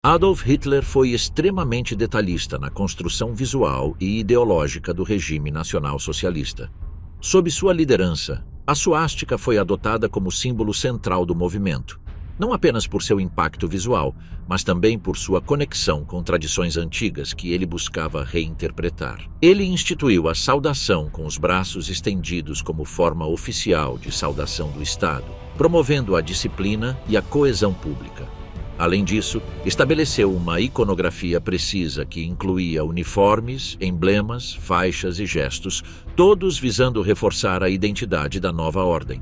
Adolf Hitler foi extremamente detalhista na construção visual e ideológica do regime nacional-socialista. Sob sua liderança, a suástica foi adotada como símbolo central do movimento, não apenas por seu impacto visual, mas também por sua conexão com tradições antigas que ele buscava reinterpretar. Ele instituiu a saudação com os braços estendidos como forma oficial de saudação do Estado, promovendo a disciplina e a coesão pública. Além disso, estabeleceu uma iconografia precisa que incluía uniformes, emblemas, faixas e gestos, todos visando reforçar a identidade da nova ordem.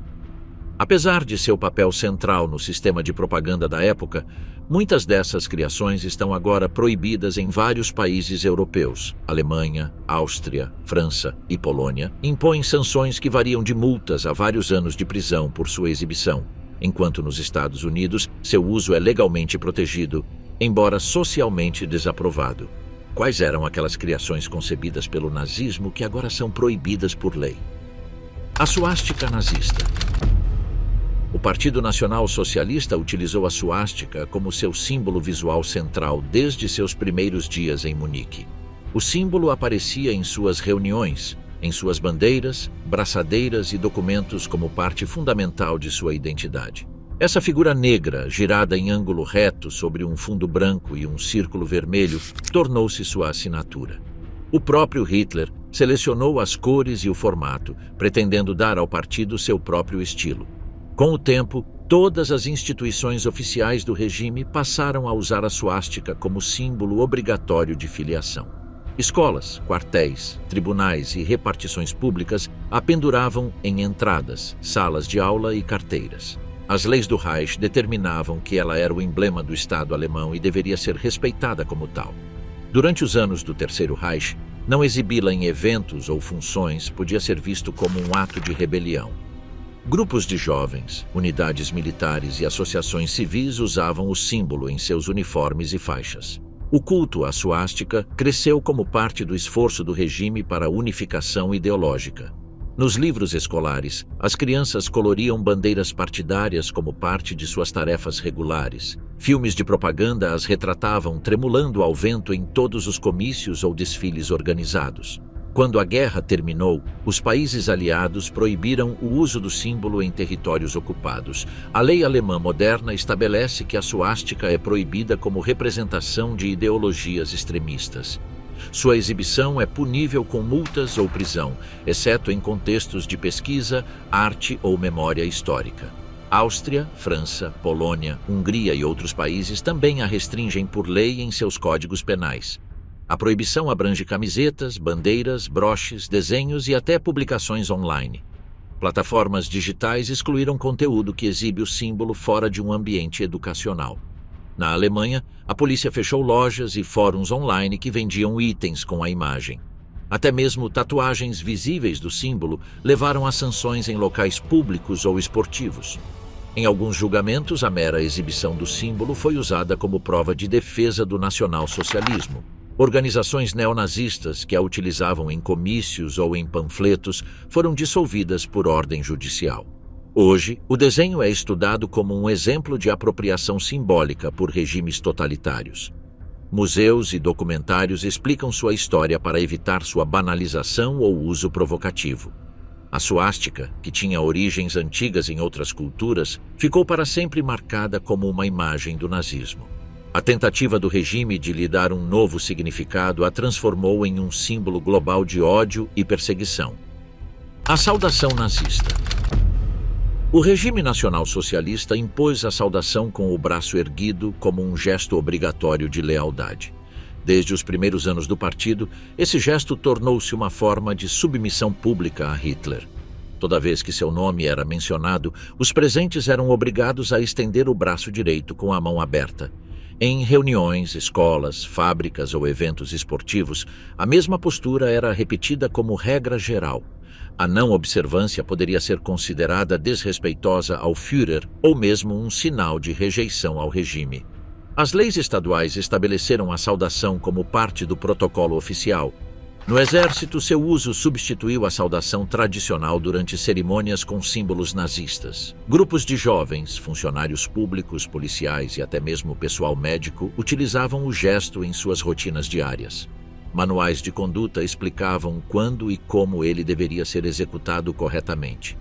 Apesar de seu papel central no sistema de propaganda da época, muitas dessas criações estão agora proibidas em vários países europeus. Alemanha, Áustria, França e Polônia impõem sanções que variam de multas a vários anos de prisão por sua exibição, enquanto nos Estados Unidos seu uso é legalmente protegido, embora socialmente desaprovado. Quais eram aquelas criações concebidas pelo nazismo que agora são proibidas por lei? A suástica nazista. O Partido Nacional Socialista utilizou a suástica como seu símbolo visual central desde seus primeiros dias em Munique. O símbolo aparecia em suas reuniões, em suas bandeiras, braçadeiras e documentos como parte fundamental de sua identidade. Essa figura negra, girada em ângulo reto sobre um fundo branco e um círculo vermelho, tornou-se sua assinatura. O próprio Hitler selecionou as cores e o formato, pretendendo dar ao partido seu próprio estilo. Com o tempo, todas as instituições oficiais do regime passaram a usar a suástica como símbolo obrigatório de filiação. Escolas, quartéis, tribunais e repartições públicas a penduravam em entradas, salas de aula e carteiras. As leis do Reich determinavam que ela era o emblema do Estado alemão e deveria ser respeitada como tal. Durante os anos do Terceiro Reich, não exibi-la em eventos ou funções podia ser visto como um ato de rebelião. Grupos de jovens, unidades militares e associações civis usavam o símbolo em seus uniformes e faixas. O culto à suástica cresceu como parte do esforço do regime para a unificação ideológica. Nos livros escolares, as crianças coloriam bandeiras partidárias como parte de suas tarefas regulares. Filmes de propaganda as retratavam tremulando ao vento em todos os comícios ou desfiles organizados. Quando a guerra terminou, os países aliados proibiram o uso do símbolo em territórios ocupados. A lei alemã moderna estabelece que a suástica é proibida como representação de ideologias extremistas. Sua exibição é punível com multas ou prisão, exceto em contextos de pesquisa, arte ou memória histórica. Áustria, França, Polônia, Hungria e outros países também a restringem por lei em seus códigos penais. A proibição abrange camisetas, bandeiras, broches, desenhos e até publicações online. Plataformas digitais excluíram conteúdo que exibe o símbolo fora de um ambiente educacional. Na Alemanha, a polícia fechou lojas e fóruns online que vendiam itens com a imagem. Até mesmo tatuagens visíveis do símbolo levaram a sanções em locais públicos ou esportivos. Em alguns julgamentos, a mera exibição do símbolo foi usada como prova de defesa do nacionalsocialismo. Organizações neonazistas que a utilizavam em comícios ou em panfletos foram dissolvidas por ordem judicial. Hoje, o desenho é estudado como um exemplo de apropriação simbólica por regimes totalitários. Museus e documentários explicam sua história para evitar sua banalização ou uso provocativo. A suástica, que tinha origens antigas em outras culturas, ficou para sempre marcada como uma imagem do nazismo. A tentativa do regime de lhe dar um novo significado a transformou em um símbolo global de ódio e perseguição. A saudação nazista. O regime nacional-socialista impôs a saudação com o braço erguido como um gesto obrigatório de lealdade. Desde os primeiros anos do partido, esse gesto tornou-se uma forma de submissão pública a Hitler. Toda vez que seu nome era mencionado, os presentes eram obrigados a estender o braço direito com a mão aberta. Em reuniões, escolas, fábricas ou eventos esportivos, a mesma postura era repetida como regra geral. A não observância poderia ser considerada desrespeitosa ao Führer ou mesmo um sinal de rejeição ao regime. As leis estaduais estabeleceram a saudação como parte do protocolo oficial. No exército, seu uso substituiu a saudação tradicional durante cerimônias com símbolos nazistas. Grupos de jovens, funcionários públicos, policiais e até mesmo pessoal médico utilizavam o gesto em suas rotinas diárias. Manuais de conduta explicavam quando e como ele deveria ser executado corretamente.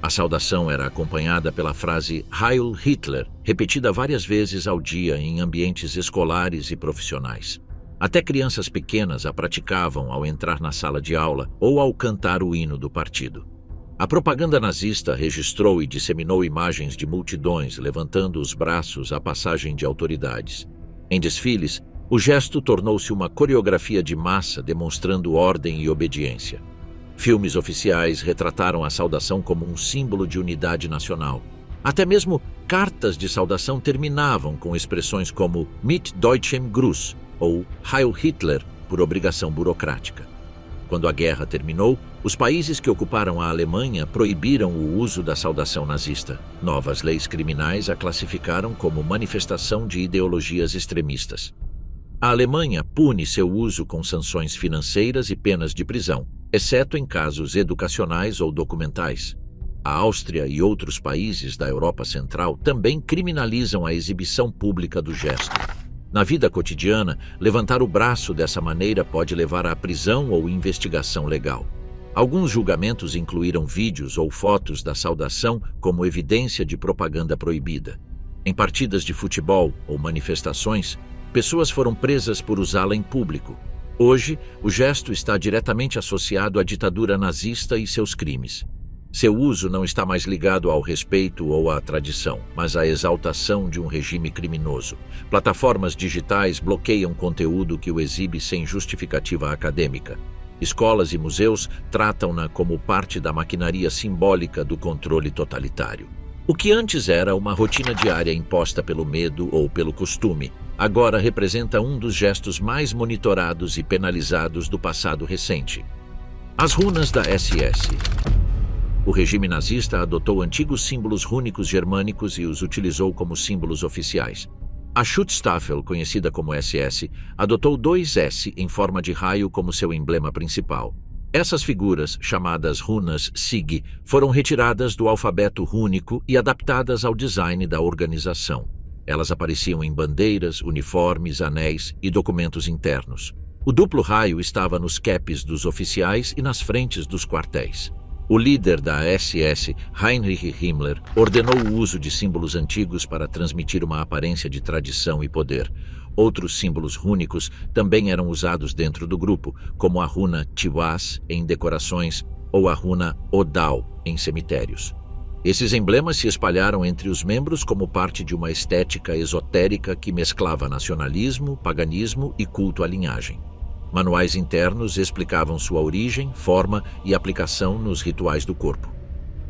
A saudação era acompanhada pela frase Heil Hitler, repetida várias vezes ao dia em ambientes escolares e profissionais. Até crianças pequenas a praticavam ao entrar na sala de aula ou ao cantar o hino do partido. A propaganda nazista registrou e disseminou imagens de multidões levantando os braços à passagem de autoridades. Em desfiles, o gesto tornou-se uma coreografia de massa demonstrando ordem e obediência. Filmes oficiais retrataram a saudação como um símbolo de unidade nacional. Até mesmo cartas de saudação terminavam com expressões como Mit Deutschem Gruß ou Heil Hitler por obrigação burocrática. Quando a guerra terminou, os países que ocuparam a Alemanha proibiram o uso da saudação nazista. Novas leis criminais a classificaram como manifestação de ideologias extremistas. A Alemanha pune seu uso com sanções financeiras e penas de prisão, exceto em casos educacionais ou documentais. A Áustria e outros países da Europa Central também criminalizam a exibição pública do gesto. Na vida cotidiana, levantar o braço dessa maneira pode levar à prisão ou investigação legal. Alguns julgamentos incluíram vídeos ou fotos da saudação como evidência de propaganda proibida. Em partidas de futebol ou manifestações, pessoas foram presas por usá-la em público. Hoje, o gesto está diretamente associado à ditadura nazista e seus crimes. Seu uso não está mais ligado ao respeito ou à tradição, mas à exaltação de um regime criminoso. Plataformas digitais bloqueiam conteúdo que o exibe sem justificativa acadêmica. Escolas e museus tratam-na como parte da maquinaria simbólica do controle totalitário. O que antes era uma rotina diária imposta pelo medo ou pelo costume, agora representa um dos gestos mais monitorados e penalizados do passado recente. As runas da SS. O regime nazista adotou antigos símbolos rúnicos germânicos e os utilizou como símbolos oficiais. A Schutzstaffel, conhecida como SS, adotou dois S em forma de raio como seu emblema principal. Essas figuras, chamadas runas SIG, foram retiradas do alfabeto rúnico e adaptadas ao design da organização. Elas apareciam em bandeiras, uniformes, anéis e documentos internos. O duplo raio estava nos capes dos oficiais e nas frentes dos quartéis. O líder da SS, Heinrich Himmler, ordenou o uso de símbolos antigos para transmitir uma aparência de tradição e poder. Outros símbolos rúnicos também eram usados dentro do grupo, como a runa Tiwaz em decorações ou a runa Odal em cemitérios. Esses emblemas se espalharam entre os membros como parte de uma estética esotérica que mesclava nacionalismo, paganismo e culto à linhagem. Manuais internos explicavam sua origem, forma e aplicação nos rituais do corpo.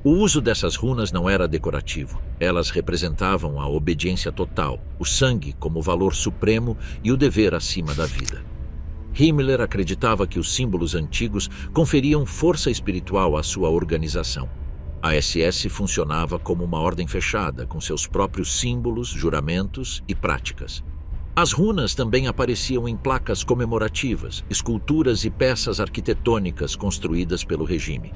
O uso dessas runas não era decorativo. Elas representavam a obediência total, o sangue como valor supremo e o dever acima da vida. Himmler acreditava que os símbolos antigos conferiam força espiritual à sua organização. A SS funcionava como uma ordem fechada, com seus próprios símbolos, juramentos e práticas. As runas também apareciam em placas comemorativas, esculturas e peças arquitetônicas construídas pelo regime.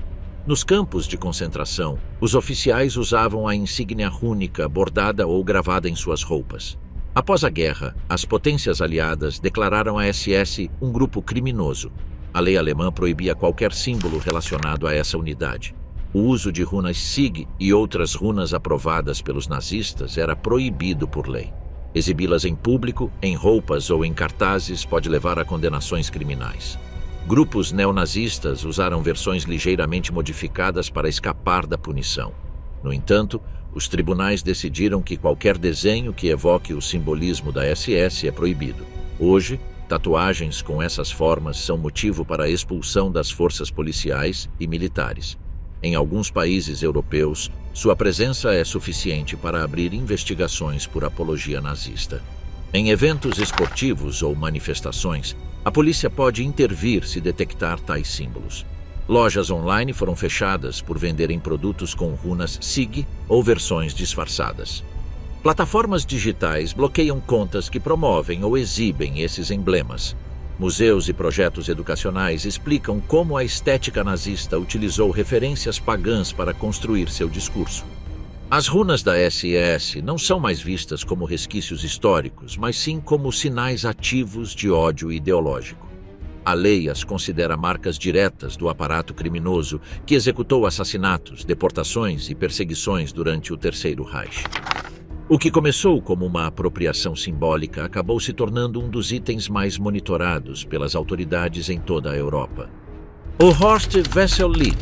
Nos campos de concentração, os oficiais usavam a insígnia rúnica bordada ou gravada em suas roupas. Após a guerra, as potências aliadas declararam a SS um grupo criminoso. A lei alemã proibia qualquer símbolo relacionado a essa unidade. O uso de runas SIG e outras runas aprovadas pelos nazistas era proibido por lei. Exibi-las em público, em roupas ou em cartazes pode levar a condenações criminais. Grupos neonazistas usaram versões ligeiramente modificadas para escapar da punição. No entanto, os tribunais decidiram que qualquer desenho que evoque o simbolismo da SS é proibido. Hoje, tatuagens com essas formas são motivo para a expulsão das forças policiais e militares. Em alguns países europeus, sua presença é suficiente para abrir investigações por apologia nazista. Em eventos esportivos ou manifestações, a polícia pode intervir se detectar tais símbolos. Lojas online foram fechadas por venderem produtos com runas SIG ou versões disfarçadas. Plataformas digitais bloqueiam contas que promovem ou exibem esses emblemas. Museus e projetos educacionais explicam como a estética nazista utilizou referências pagãs para construir seu discurso. As runas da SS não são mais vistas como resquícios históricos, mas sim como sinais ativos de ódio ideológico. A lei as considera marcas diretas do aparato criminoso que executou assassinatos, deportações e perseguições durante o Terceiro Reich. O que começou como uma apropriação simbólica acabou se tornando um dos itens mais monitorados pelas autoridades em toda a Europa. O Horst Wessel Lied.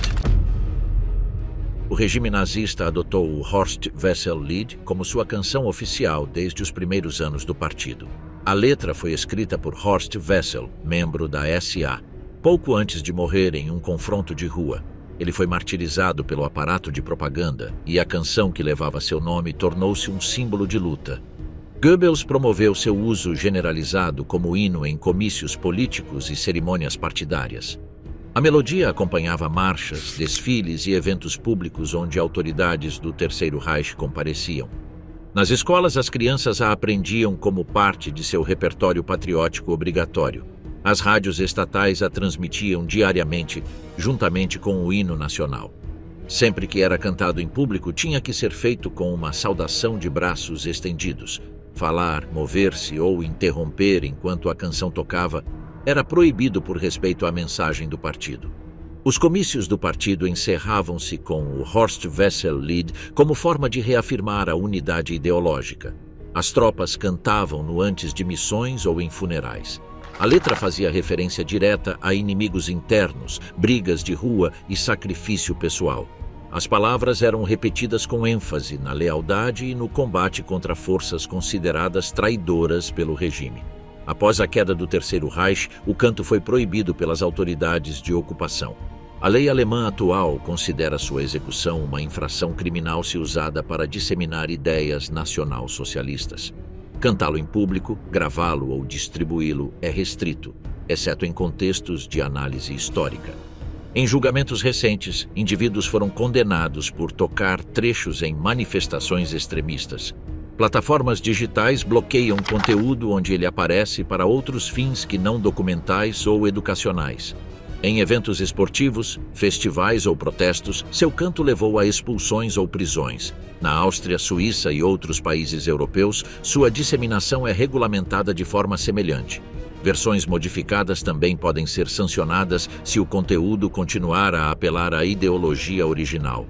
O regime nazista adotou o Horst Wessel Lied como sua canção oficial desde os primeiros anos do partido. A letra foi escrita por Horst Wessel, membro da SA, pouco antes de morrer em um confronto de rua. Ele foi martirizado pelo aparato de propaganda e a canção que levava seu nome tornou-se um símbolo de luta. Goebbels promoveu seu uso generalizado como hino em comícios políticos e cerimônias partidárias. A melodia acompanhava marchas, desfiles e eventos públicos onde autoridades do Terceiro Reich compareciam. Nas escolas, as crianças a aprendiam como parte de seu repertório patriótico obrigatório. As rádios estatais a transmitiam diariamente, juntamente com o hino nacional. Sempre que era cantado em público, tinha que ser feito com uma saudação de braços estendidos. Falar, mover-se ou interromper enquanto a canção tocava era proibido por respeito à mensagem do partido. Os comícios do partido encerravam-se com o Horst Wessel Lied como forma de reafirmar a unidade ideológica. As tropas cantavam no antes de missões ou em funerais. A letra fazia referência direta a inimigos internos, brigas de rua e sacrifício pessoal. As palavras eram repetidas com ênfase na lealdade e no combate contra forças consideradas traidoras pelo regime. Após a queda do Terceiro Reich, o canto foi proibido pelas autoridades de ocupação. A lei alemã atual considera sua execução uma infração criminal se usada para disseminar ideias nacional-socialistas. Cantá-lo em público, gravá-lo ou distribuí-lo é restrito, exceto em contextos de análise histórica. Em julgamentos recentes, indivíduos foram condenados por tocar trechos em manifestações extremistas. Plataformas digitais bloqueiam conteúdo onde ele aparece para outros fins que não documentais ou educacionais. Em eventos esportivos, festivais ou protestos, seu canto levou a expulsões ou prisões. Na Áustria, Suíça e outros países europeus, sua disseminação é regulamentada de forma semelhante. Versões modificadas também podem ser sancionadas se o conteúdo continuar a apelar à ideologia original.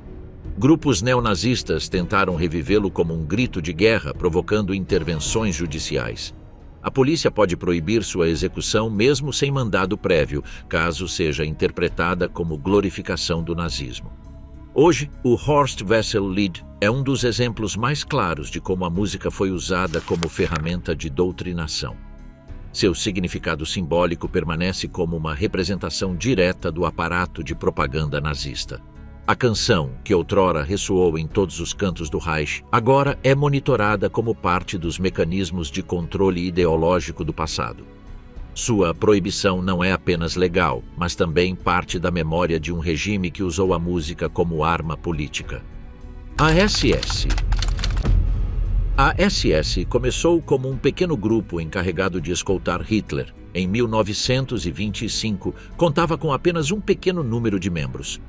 Grupos neonazistas tentaram revivê-lo como um grito de guerra, provocando intervenções judiciais. A polícia pode proibir sua execução mesmo sem mandado prévio, caso seja interpretada como glorificação do nazismo. Hoje, o Horst Wessel Lied é um dos exemplos mais claros de como a música foi usada como ferramenta de doutrinação. Seu significado simbólico permanece como uma representação direta do aparato de propaganda nazista. A canção, que outrora ressoou em todos os cantos do Reich, agora é monitorada como parte dos mecanismos de controle ideológico do passado. Sua proibição não é apenas legal, mas também parte da memória de um regime que usou a música como arma política. A SS começou como um pequeno grupo encarregado de escoltar Hitler. Em 1925, contava com apenas um pequeno número de membros.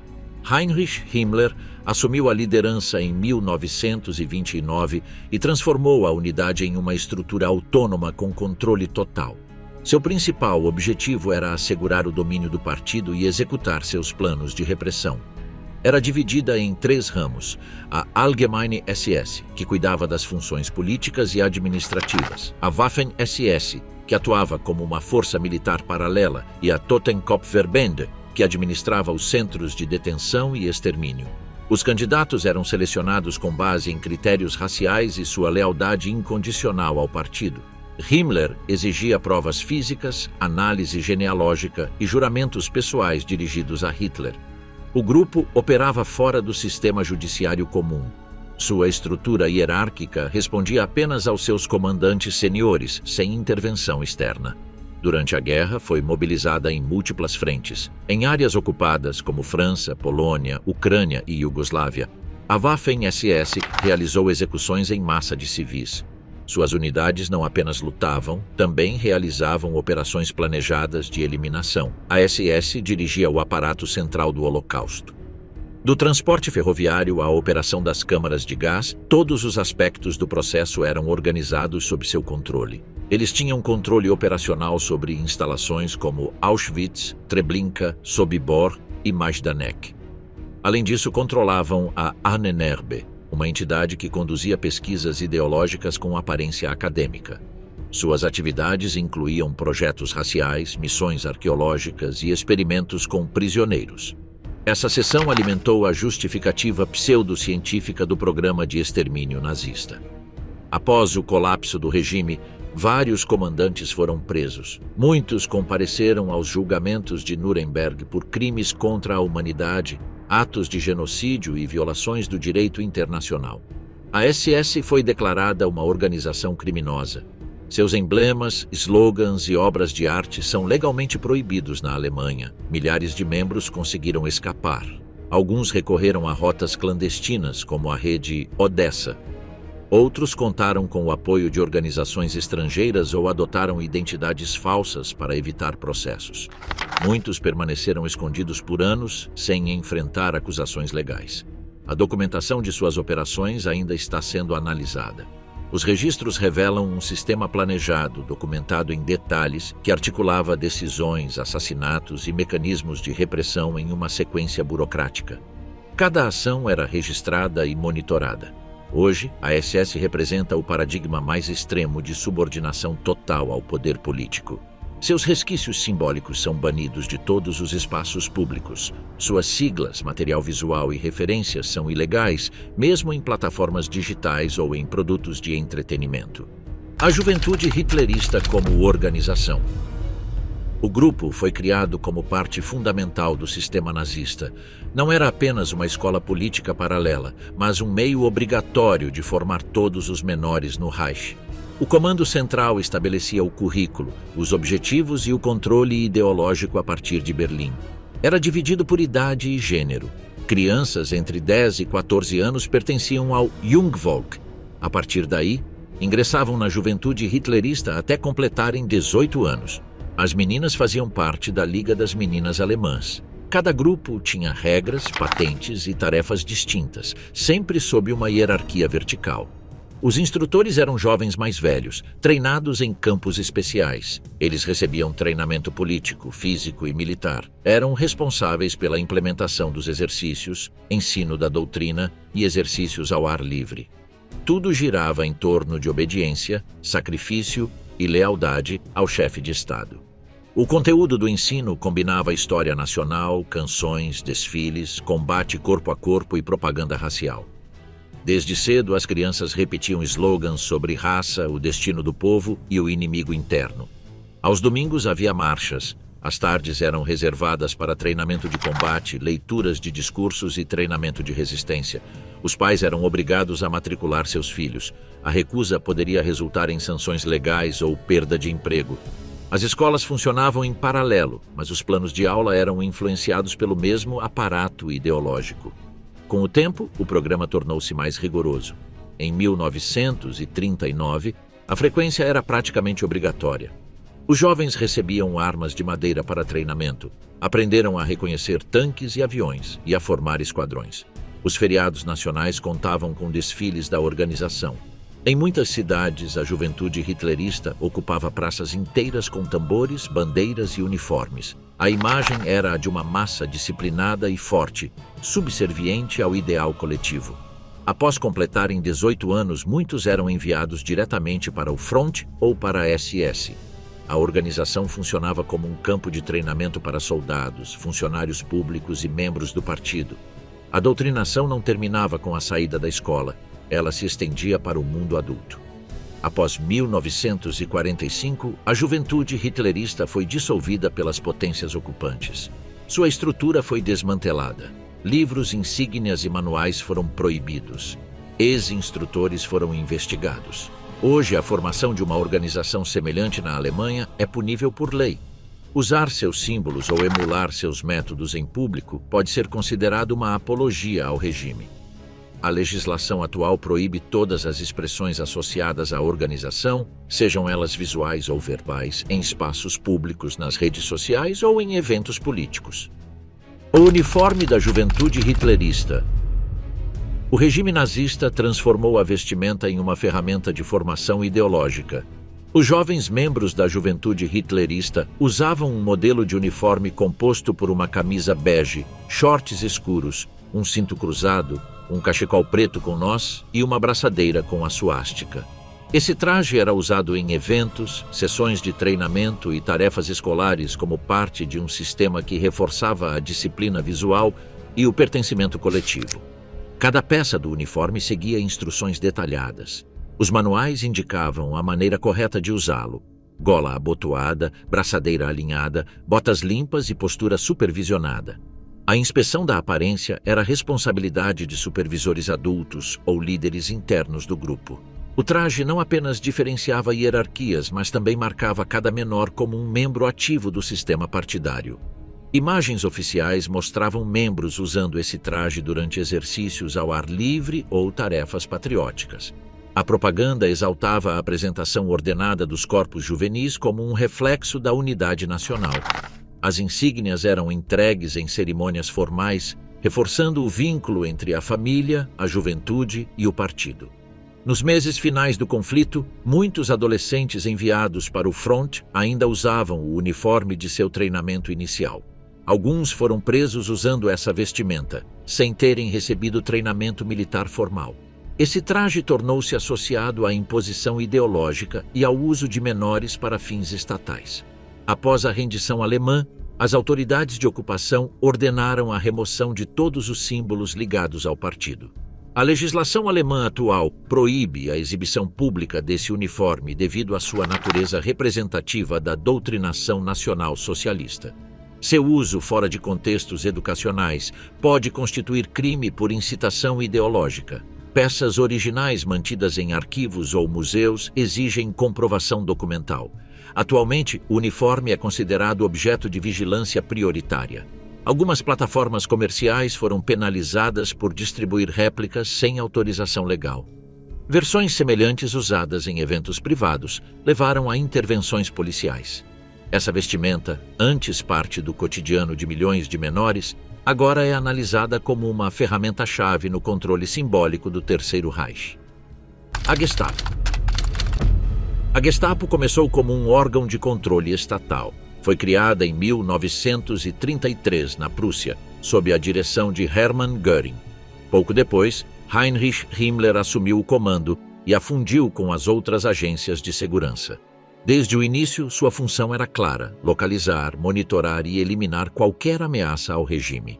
Heinrich Himmler assumiu a liderança em 1929 e transformou a unidade em uma estrutura autônoma com controle total. Seu principal objetivo era assegurar o domínio do partido e executar seus planos de repressão. Era dividida em 3 ramos: a Allgemeine SS, que cuidava das funções políticas e administrativas, a Waffen-SS, que atuava como uma força militar paralela, e a Totenkopfverbände, que administrava os centros de detenção e extermínio. Os candidatos eram selecionados com base em critérios raciais e sua lealdade incondicional ao partido. Himmler exigia provas físicas, análise genealógica e juramentos pessoais dirigidos a Hitler. O grupo operava fora do sistema judiciário comum. Sua estrutura hierárquica respondia apenas aos seus comandantes seniores, sem intervenção externa. Durante a guerra, foi mobilizada em múltiplas frentes. Em áreas ocupadas como França, Polônia, Ucrânia e Iugoslávia, a Waffen-SS realizou execuções em massa de civis. Suas unidades não apenas lutavam, também realizavam operações planejadas de eliminação. A SS dirigia o aparato central do Holocausto. Do transporte ferroviário à operação das câmaras de gás, todos os aspectos do processo eram organizados sob seu controle. Eles tinham controle operacional sobre instalações como Auschwitz, Treblinka, Sobibor e Majdanek. Além disso, controlavam a Ahnenerbe, uma entidade que conduzia pesquisas ideológicas com aparência acadêmica. Suas atividades incluíam projetos raciais, missões arqueológicas e experimentos com prisioneiros. Essa seção alimentou a justificativa pseudocientífica do programa de extermínio nazista. Após o colapso do regime, vários comandantes foram presos. Muitos compareceram aos julgamentos de Nuremberg por crimes contra a humanidade, atos de genocídio e violações do direito internacional. A SS foi declarada uma organização criminosa. Seus emblemas, slogans e obras de arte são legalmente proibidos na Alemanha. Milhares de membros conseguiram escapar. Alguns recorreram a rotas clandestinas, como a rede Odessa. Outros contaram com o apoio de organizações estrangeiras ou adotaram identidades falsas para evitar processos. Muitos permaneceram escondidos por anos, sem enfrentar acusações legais. A documentação de suas operações ainda está sendo analisada. Os registros revelam um sistema planejado, documentado em detalhes, que articulava decisões, assassinatos e mecanismos de repressão em uma sequência burocrática. Cada ação era registrada e monitorada. Hoje, a SS representa o paradigma mais extremo de subordinação total ao poder político. Seus resquícios simbólicos são banidos de todos os espaços públicos. Suas siglas, material visual e referências são ilegais, mesmo em plataformas digitais ou em produtos de entretenimento. A juventude hitlerista como organização. O grupo foi criado como parte fundamental do sistema nazista. Não era apenas uma escola política paralela, mas um meio obrigatório de formar todos os menores no Reich. O Comando Central estabelecia o currículo, os objetivos e o controle ideológico a partir de Berlim. Era dividido por idade e gênero. Crianças entre 10 e 14 anos pertenciam ao Jungvolk. A partir daí, ingressavam na juventude hitlerista até completarem 18 anos. As meninas faziam parte da Liga das Meninas Alemãs. Cada grupo tinha regras, patentes e tarefas distintas, sempre sob uma hierarquia vertical. Os instrutores eram jovens mais velhos, treinados em campos especiais. Eles recebiam treinamento político, físico e militar. Eram responsáveis pela implementação dos exercícios, ensino da doutrina e exercícios ao ar livre. Tudo girava em torno de obediência, sacrifício e lealdade ao chefe de Estado. O conteúdo do ensino combinava história nacional, canções, desfiles, combate corpo a corpo e propaganda racial. Desde cedo, as crianças repetiam slogans sobre raça, o destino do povo e o inimigo interno. Aos domingos havia marchas. As tardes eram reservadas para treinamento de combate, leituras de discursos e treinamento de resistência. Os pais eram obrigados a matricular seus filhos. A recusa poderia resultar em sanções legais ou perda de emprego. As escolas funcionavam em paralelo, mas os planos de aula eram influenciados pelo mesmo aparato ideológico. Com o tempo, o programa tornou-se mais rigoroso. Em 1939, a frequência era praticamente obrigatória. Os jovens recebiam armas de madeira para treinamento, aprenderam a reconhecer tanques e aviões e a formar esquadrões. Os feriados nacionais contavam com desfiles da organização. Em muitas cidades, a juventude hitlerista ocupava praças inteiras com tambores, bandeiras e uniformes. A imagem era a de uma massa disciplinada e forte, subserviente ao ideal coletivo. Após completarem 18 anos, muitos eram enviados diretamente para o Front ou para a SS. A organização funcionava como um campo de treinamento para soldados, funcionários públicos e membros do partido. A doutrinação não terminava com a saída da escola, ela se estendia para o mundo adulto. Após 1945, a juventude hitlerista foi dissolvida pelas potências ocupantes. Sua estrutura foi desmantelada. Livros, insígnias e manuais foram proibidos. Ex-instrutores foram investigados. Hoje, a formação de uma organização semelhante na Alemanha é punível por lei. Usar seus símbolos ou emular seus métodos em público pode ser considerado uma apologia ao regime. A legislação atual proíbe todas as expressões associadas à organização, sejam elas visuais ou verbais, em espaços públicos, nas redes sociais ou em eventos políticos. O uniforme da juventude hitlerista. O regime nazista transformou a vestimenta em uma ferramenta de formação ideológica. Os jovens membros da juventude hitlerista usavam um modelo de uniforme composto por uma camisa bege, shorts escuros, um cinto cruzado, um cachecol preto com nós e uma braçadeira com a suástica. Esse traje era usado em eventos, sessões de treinamento e tarefas escolares como parte de um sistema que reforçava a disciplina visual e o pertencimento coletivo. Cada peça do uniforme seguia instruções detalhadas. Os manuais indicavam a maneira correta de usá-lo: gola abotoada, braçadeira alinhada, botas limpas e postura supervisionada. A inspeção da aparência era responsabilidade de supervisores adultos ou líderes internos do grupo. O traje não apenas diferenciava hierarquias, mas também marcava cada menor como um membro ativo do sistema partidário. Imagens oficiais mostravam membros usando esse traje durante exercícios ao ar livre ou tarefas patrióticas. A propaganda exaltava a apresentação ordenada dos corpos juvenis como um reflexo da unidade nacional. As insígnias eram entregues em cerimônias formais, reforçando o vínculo entre a família, a juventude e o partido. Nos meses finais do conflito, muitos adolescentes enviados para o front ainda usavam o uniforme de seu treinamento inicial. Alguns foram presos usando essa vestimenta, sem terem recebido treinamento militar formal. Esse traje tornou-se associado à imposição ideológica e ao uso de menores para fins estatais. Após a rendição alemã, as autoridades de ocupação ordenaram a remoção de todos os símbolos ligados ao partido. A legislação alemã atual proíbe a exibição pública desse uniforme devido à sua natureza representativa da doutrinação nacional socialista. Seu uso fora de contextos educacionais pode constituir crime por incitação ideológica. Peças originais mantidas em arquivos ou museus exigem comprovação documental. Atualmente, o uniforme é considerado objeto de vigilância prioritária. Algumas plataformas comerciais foram penalizadas por distribuir réplicas sem autorização legal. Versões semelhantes usadas em eventos privados levaram a intervenções policiais. Essa vestimenta, antes parte do cotidiano de milhões de menores, agora é analisada como uma ferramenta-chave no controle simbólico do Terceiro Reich. A Gestapo. A Gestapo começou como um órgão de controle estatal. Foi criada em 1933 na Prússia, sob a direção de Hermann Göring. Pouco depois, Heinrich Himmler assumiu o comando e a fundiu com as outras agências de segurança. Desde o início, sua função era clara: localizar, monitorar e eliminar qualquer ameaça ao regime.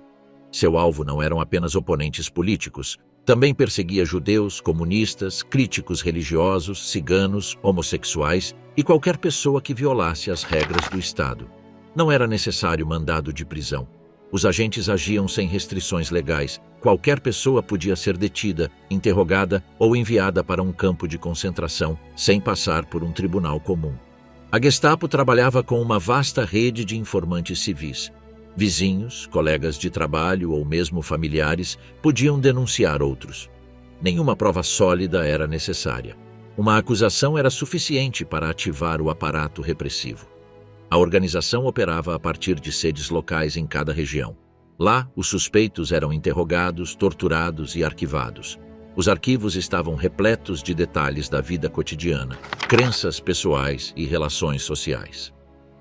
Seu alvo não eram apenas oponentes políticos, também perseguia judeus, comunistas, críticos religiosos, ciganos, homossexuais e qualquer pessoa que violasse as regras do Estado. Não era necessário mandado de prisão. Os agentes agiam sem restrições legais. Qualquer pessoa podia ser detida, interrogada ou enviada para um campo de concentração, sem passar por um tribunal comum. A Gestapo trabalhava com uma vasta rede de informantes civis. Vizinhos, colegas de trabalho ou mesmo familiares podiam denunciar outros. Nenhuma prova sólida era necessária. Uma acusação era suficiente para ativar o aparato repressivo. A organização operava a partir de sedes locais em cada região. Lá, os suspeitos eram interrogados, torturados e arquivados. Os arquivos estavam repletos de detalhes da vida cotidiana, crenças pessoais e relações sociais.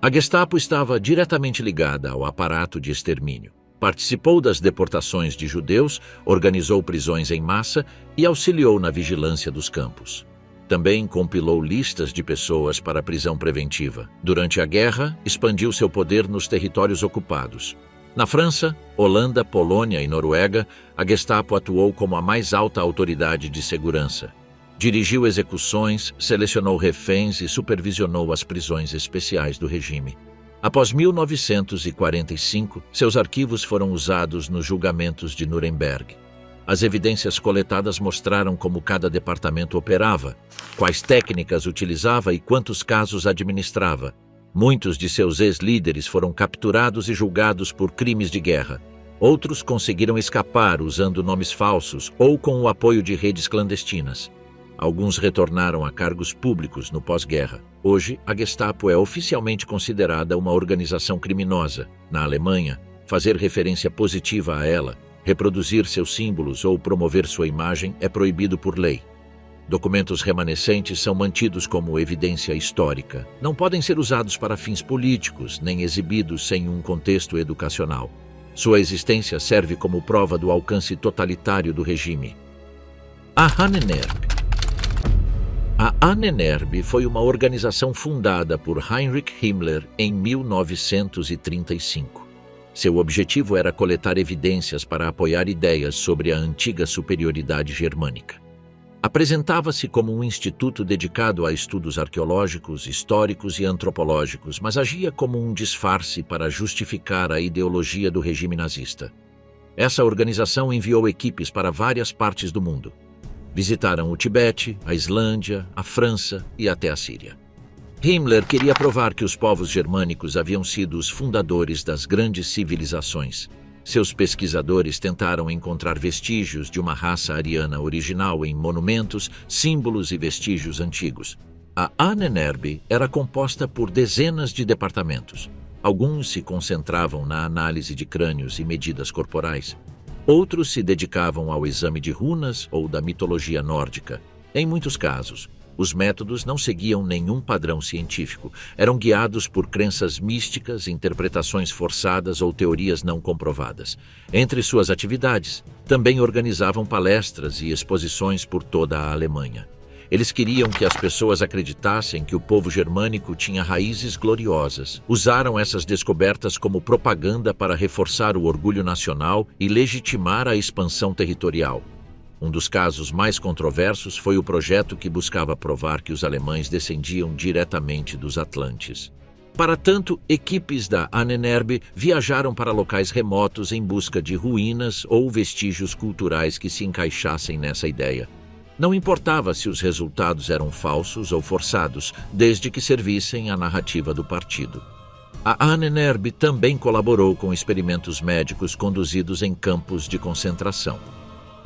A Gestapo estava diretamente ligada ao aparato de extermínio. Participou das deportações de judeus, organizou prisões em massa e auxiliou na vigilância dos campos. Também compilou listas de pessoas para a prisão preventiva. Durante a guerra, expandiu seu poder nos territórios ocupados. Na França, Holanda, Polônia e Noruega, a Gestapo atuou como a mais alta autoridade de segurança. Dirigiu execuções, selecionou reféns e supervisionou as prisões especiais do regime. Após 1945, seus arquivos foram usados nos julgamentos de Nuremberg. As evidências coletadas mostraram como cada departamento operava, quais técnicas utilizava e quantos casos administrava. Muitos de seus ex-líderes foram capturados e julgados por crimes de guerra. Outros conseguiram escapar usando nomes falsos ou com o apoio de redes clandestinas. Alguns retornaram a cargos públicos no pós-guerra. Hoje, a Gestapo é oficialmente considerada uma organização criminosa. Na Alemanha, fazer referência positiva a ela, reproduzir seus símbolos ou promover sua imagem é proibido por lei. Documentos remanescentes são mantidos como evidência histórica. Não podem ser usados para fins políticos, nem exibidos sem um contexto educacional. Sua existência serve como prova do alcance totalitário do regime. A Ahnenerbe. A Ahnenerbe foi uma organização fundada por Heinrich Himmler em 1935. Seu objetivo era coletar evidências para apoiar ideias sobre a antiga superioridade germânica. Apresentava-se como um instituto dedicado a estudos arqueológicos, históricos e antropológicos, mas agia como um disfarce para justificar a ideologia do regime nazista. Essa organização enviou equipes para várias partes do mundo. Visitaram o Tibete, a Islândia, a França e até a Síria. Himmler queria provar que os povos germânicos haviam sido os fundadores das grandes civilizações. Seus pesquisadores tentaram encontrar vestígios de uma raça ariana original em monumentos, símbolos e vestígios antigos. A Ahnenerbe era composta por dezenas de departamentos. Alguns se concentravam na análise de crânios e medidas corporais. Outros se dedicavam ao exame de runas ou da mitologia nórdica. Em muitos casos, os métodos não seguiam nenhum padrão científico. Eram guiados por crenças místicas, interpretações forçadas ou teorias não comprovadas. Entre suas atividades, também organizavam palestras e exposições por toda a Alemanha. Eles queriam que as pessoas acreditassem que o povo germânico tinha raízes gloriosas. Usaram essas descobertas como propaganda para reforçar o orgulho nacional e legitimar a expansão territorial. Um dos casos mais controversos foi o projeto que buscava provar que os alemães descendiam diretamente dos atlantes. Para tanto, equipes da Ahnenerbe viajaram para locais remotos em busca de ruínas ou vestígios culturais que se encaixassem nessa ideia. Não importava se os resultados eram falsos ou forçados, desde que servissem à narrativa do partido. A Ahnenerbe também colaborou com experimentos médicos conduzidos em campos de concentração.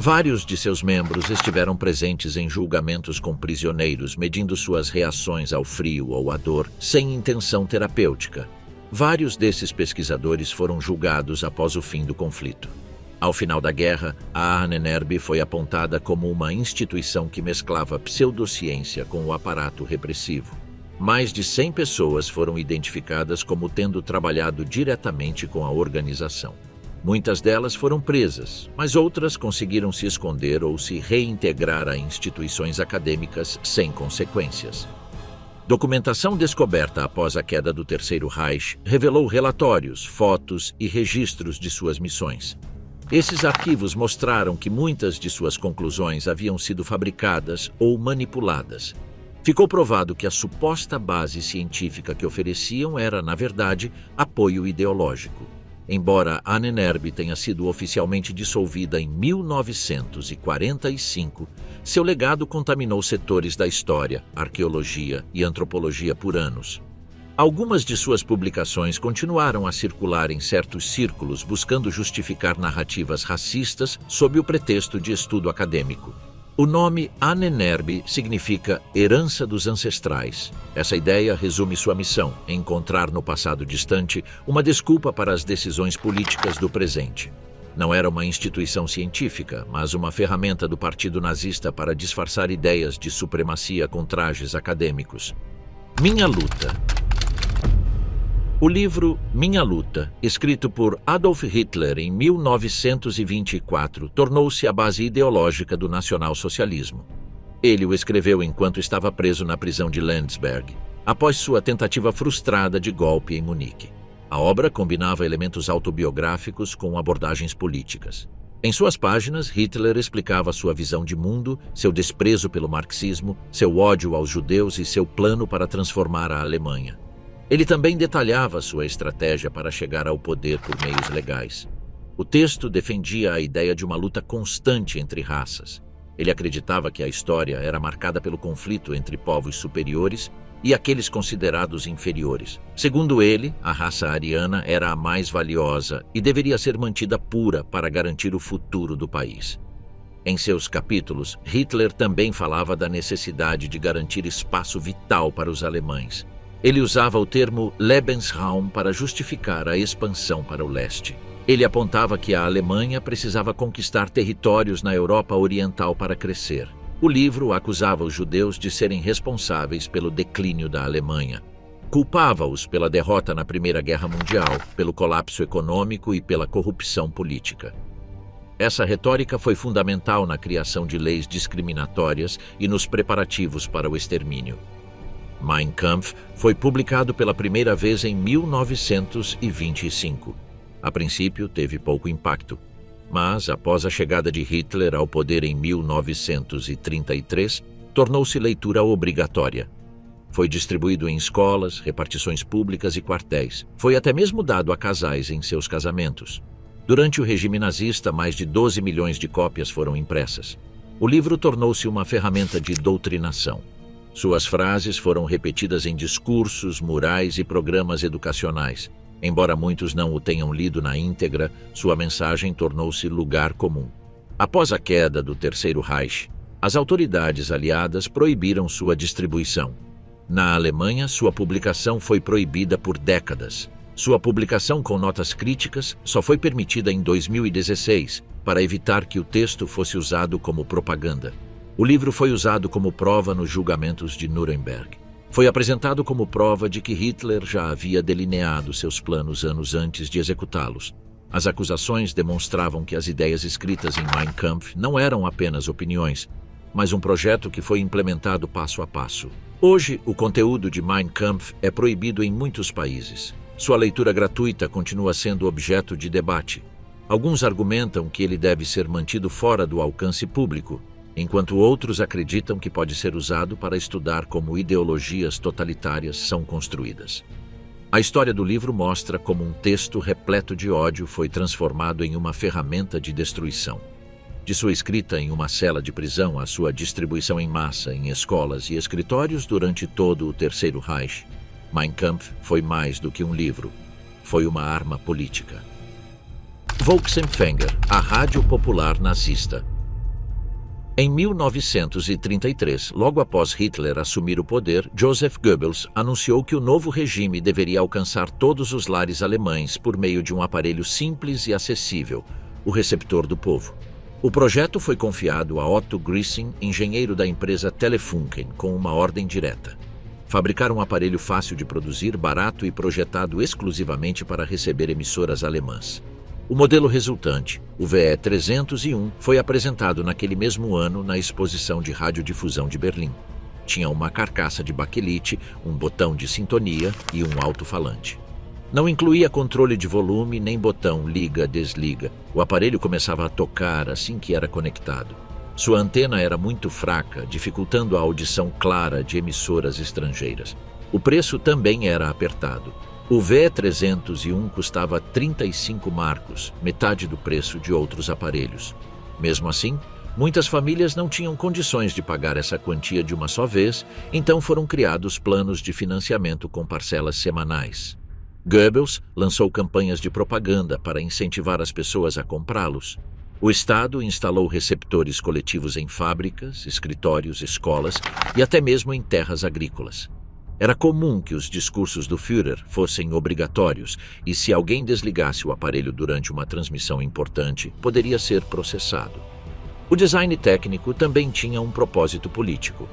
Vários de seus membros estiveram presentes em julgamentos com prisioneiros, medindo suas reações ao frio ou à dor, sem intenção terapêutica. Vários desses pesquisadores foram julgados após o fim do conflito. Ao final da guerra, a Ahnenerbe foi apontada como uma instituição que mesclava pseudociência com o aparato repressivo. Mais de 100 pessoas foram identificadas como tendo trabalhado diretamente com a organização. Muitas delas foram presas, mas outras conseguiram se esconder ou se reintegrar a instituições acadêmicas sem consequências. Documentação descoberta após a queda do Terceiro Reich revelou relatórios, fotos e registros de suas missões. Esses arquivos mostraram que muitas de suas conclusões haviam sido fabricadas ou manipuladas. Ficou provado que a suposta base científica que ofereciam era, na verdade, apoio ideológico. Embora a Ahnenerbe tenha sido oficialmente dissolvida em 1945, seu legado contaminou setores da história, arqueologia e antropologia por anos. Algumas de suas publicações continuaram a circular em certos círculos buscando justificar narrativas racistas sob o pretexto de estudo acadêmico. O nome Ahnenerbe significa herança dos ancestrais. Essa ideia resume sua missão, encontrar no passado distante uma desculpa para as decisões políticas do presente. Não era uma instituição científica, mas uma ferramenta do Partido Nazista para disfarçar ideias de supremacia com trajes acadêmicos. Minha Luta. O livro Minha Luta, escrito por Adolf Hitler em 1924, tornou-se a base ideológica do nacionalsocialismo. Ele o escreveu enquanto estava preso na prisão de Landsberg, após sua tentativa frustrada de golpe em Munique. A obra combinava elementos autobiográficos com abordagens políticas. Em suas páginas, Hitler explicava sua visão de mundo, seu desprezo pelo marxismo, seu ódio aos judeus e seu plano para transformar a Alemanha. Ele também detalhava sua estratégia para chegar ao poder por meios legais. O texto defendia a ideia de uma luta constante entre raças. Ele acreditava que a história era marcada pelo conflito entre povos superiores e aqueles considerados inferiores. Segundo ele, a raça ariana era a mais valiosa e deveria ser mantida pura para garantir o futuro do país. Em seus capítulos, Hitler também falava da necessidade de garantir espaço vital para os alemães. Ele usava o termo Lebensraum para justificar a expansão para o leste. Ele apontava que a Alemanha precisava conquistar territórios na Europa Oriental para crescer. O livro acusava os judeus de serem responsáveis pelo declínio da Alemanha. Culpava-os pela derrota na Primeira Guerra Mundial, pelo colapso econômico e pela corrupção política. Essa retórica foi fundamental na criação de leis discriminatórias e nos preparativos para o extermínio. Mein Kampf foi publicado pela primeira vez em 1925. A princípio, teve pouco impacto, mas, após a chegada de Hitler ao poder em 1933, tornou-se leitura obrigatória. Foi distribuído em escolas, repartições públicas e quartéis. Foi até mesmo dado a casais em seus casamentos. Durante o regime nazista, mais de 12 milhões de cópias foram impressas. O livro tornou-se uma ferramenta de doutrinação. Suas frases foram repetidas em discursos, murais e programas educacionais. Embora muitos não o tenham lido na íntegra, sua mensagem tornou-se lugar comum. Após a queda do Terceiro Reich, as autoridades aliadas proibiram sua distribuição. Na Alemanha, sua publicação foi proibida por décadas. Sua publicação com notas críticas só foi permitida em 2016, para evitar que o texto fosse usado como propaganda. O livro foi usado como prova nos julgamentos de Nuremberg. Foi apresentado como prova de que Hitler já havia delineado seus planos anos antes de executá-los. As acusações demonstravam que as ideias escritas em Mein Kampf não eram apenas opiniões, mas um projeto que foi implementado passo a passo. Hoje, o conteúdo de Mein Kampf é proibido em muitos países. Sua leitura gratuita continua sendo objeto de debate. Alguns argumentam que ele deve ser mantido fora do alcance público, enquanto outros acreditam que pode ser usado para estudar como ideologias totalitárias são construídas. A história do livro mostra como um texto repleto de ódio foi transformado em uma ferramenta de destruição. De sua escrita em uma cela de prisão à sua distribuição em massa em escolas e escritórios durante todo o Terceiro Reich, Mein Kampf foi mais do que um livro, foi uma arma política. Volksempfänger, a rádio popular nazista. Em 1933, logo após Hitler assumir o poder, Joseph Goebbels anunciou que o novo regime deveria alcançar todos os lares alemães por meio de um aparelho simples e acessível, o receptor do povo. O projeto foi confiado a Otto Grissing, engenheiro da empresa Telefunken, com uma ordem direta. Fabricar um aparelho fácil de produzir, barato e projetado exclusivamente para receber emissoras alemãs. O modelo resultante, o VE-301, foi apresentado naquele mesmo ano na Exposição de Radiodifusão de Berlim. Tinha uma carcaça de baquelite, um botão de sintonia e um alto-falante. Não incluía controle de volume nem botão liga-desliga. O aparelho começava a tocar assim que era conectado. Sua antena era muito fraca, dificultando a audição clara de emissoras estrangeiras. O preço também era apertado. O VE-301 custava 35 marcos, metade do preço de outros aparelhos. Mesmo assim, muitas famílias não tinham condições de pagar essa quantia de uma só vez, então foram criados planos de financiamento com parcelas semanais. Goebbels lançou campanhas de propaganda para incentivar as pessoas a comprá-los. O Estado instalou receptores coletivos em fábricas, escritórios, escolas e até mesmo em terras agrícolas. Era comum que os discursos do Führer fossem obrigatórios e, se alguém desligasse o aparelho durante uma transmissão importante, poderia ser processado. O design técnico também tinha um propósito político.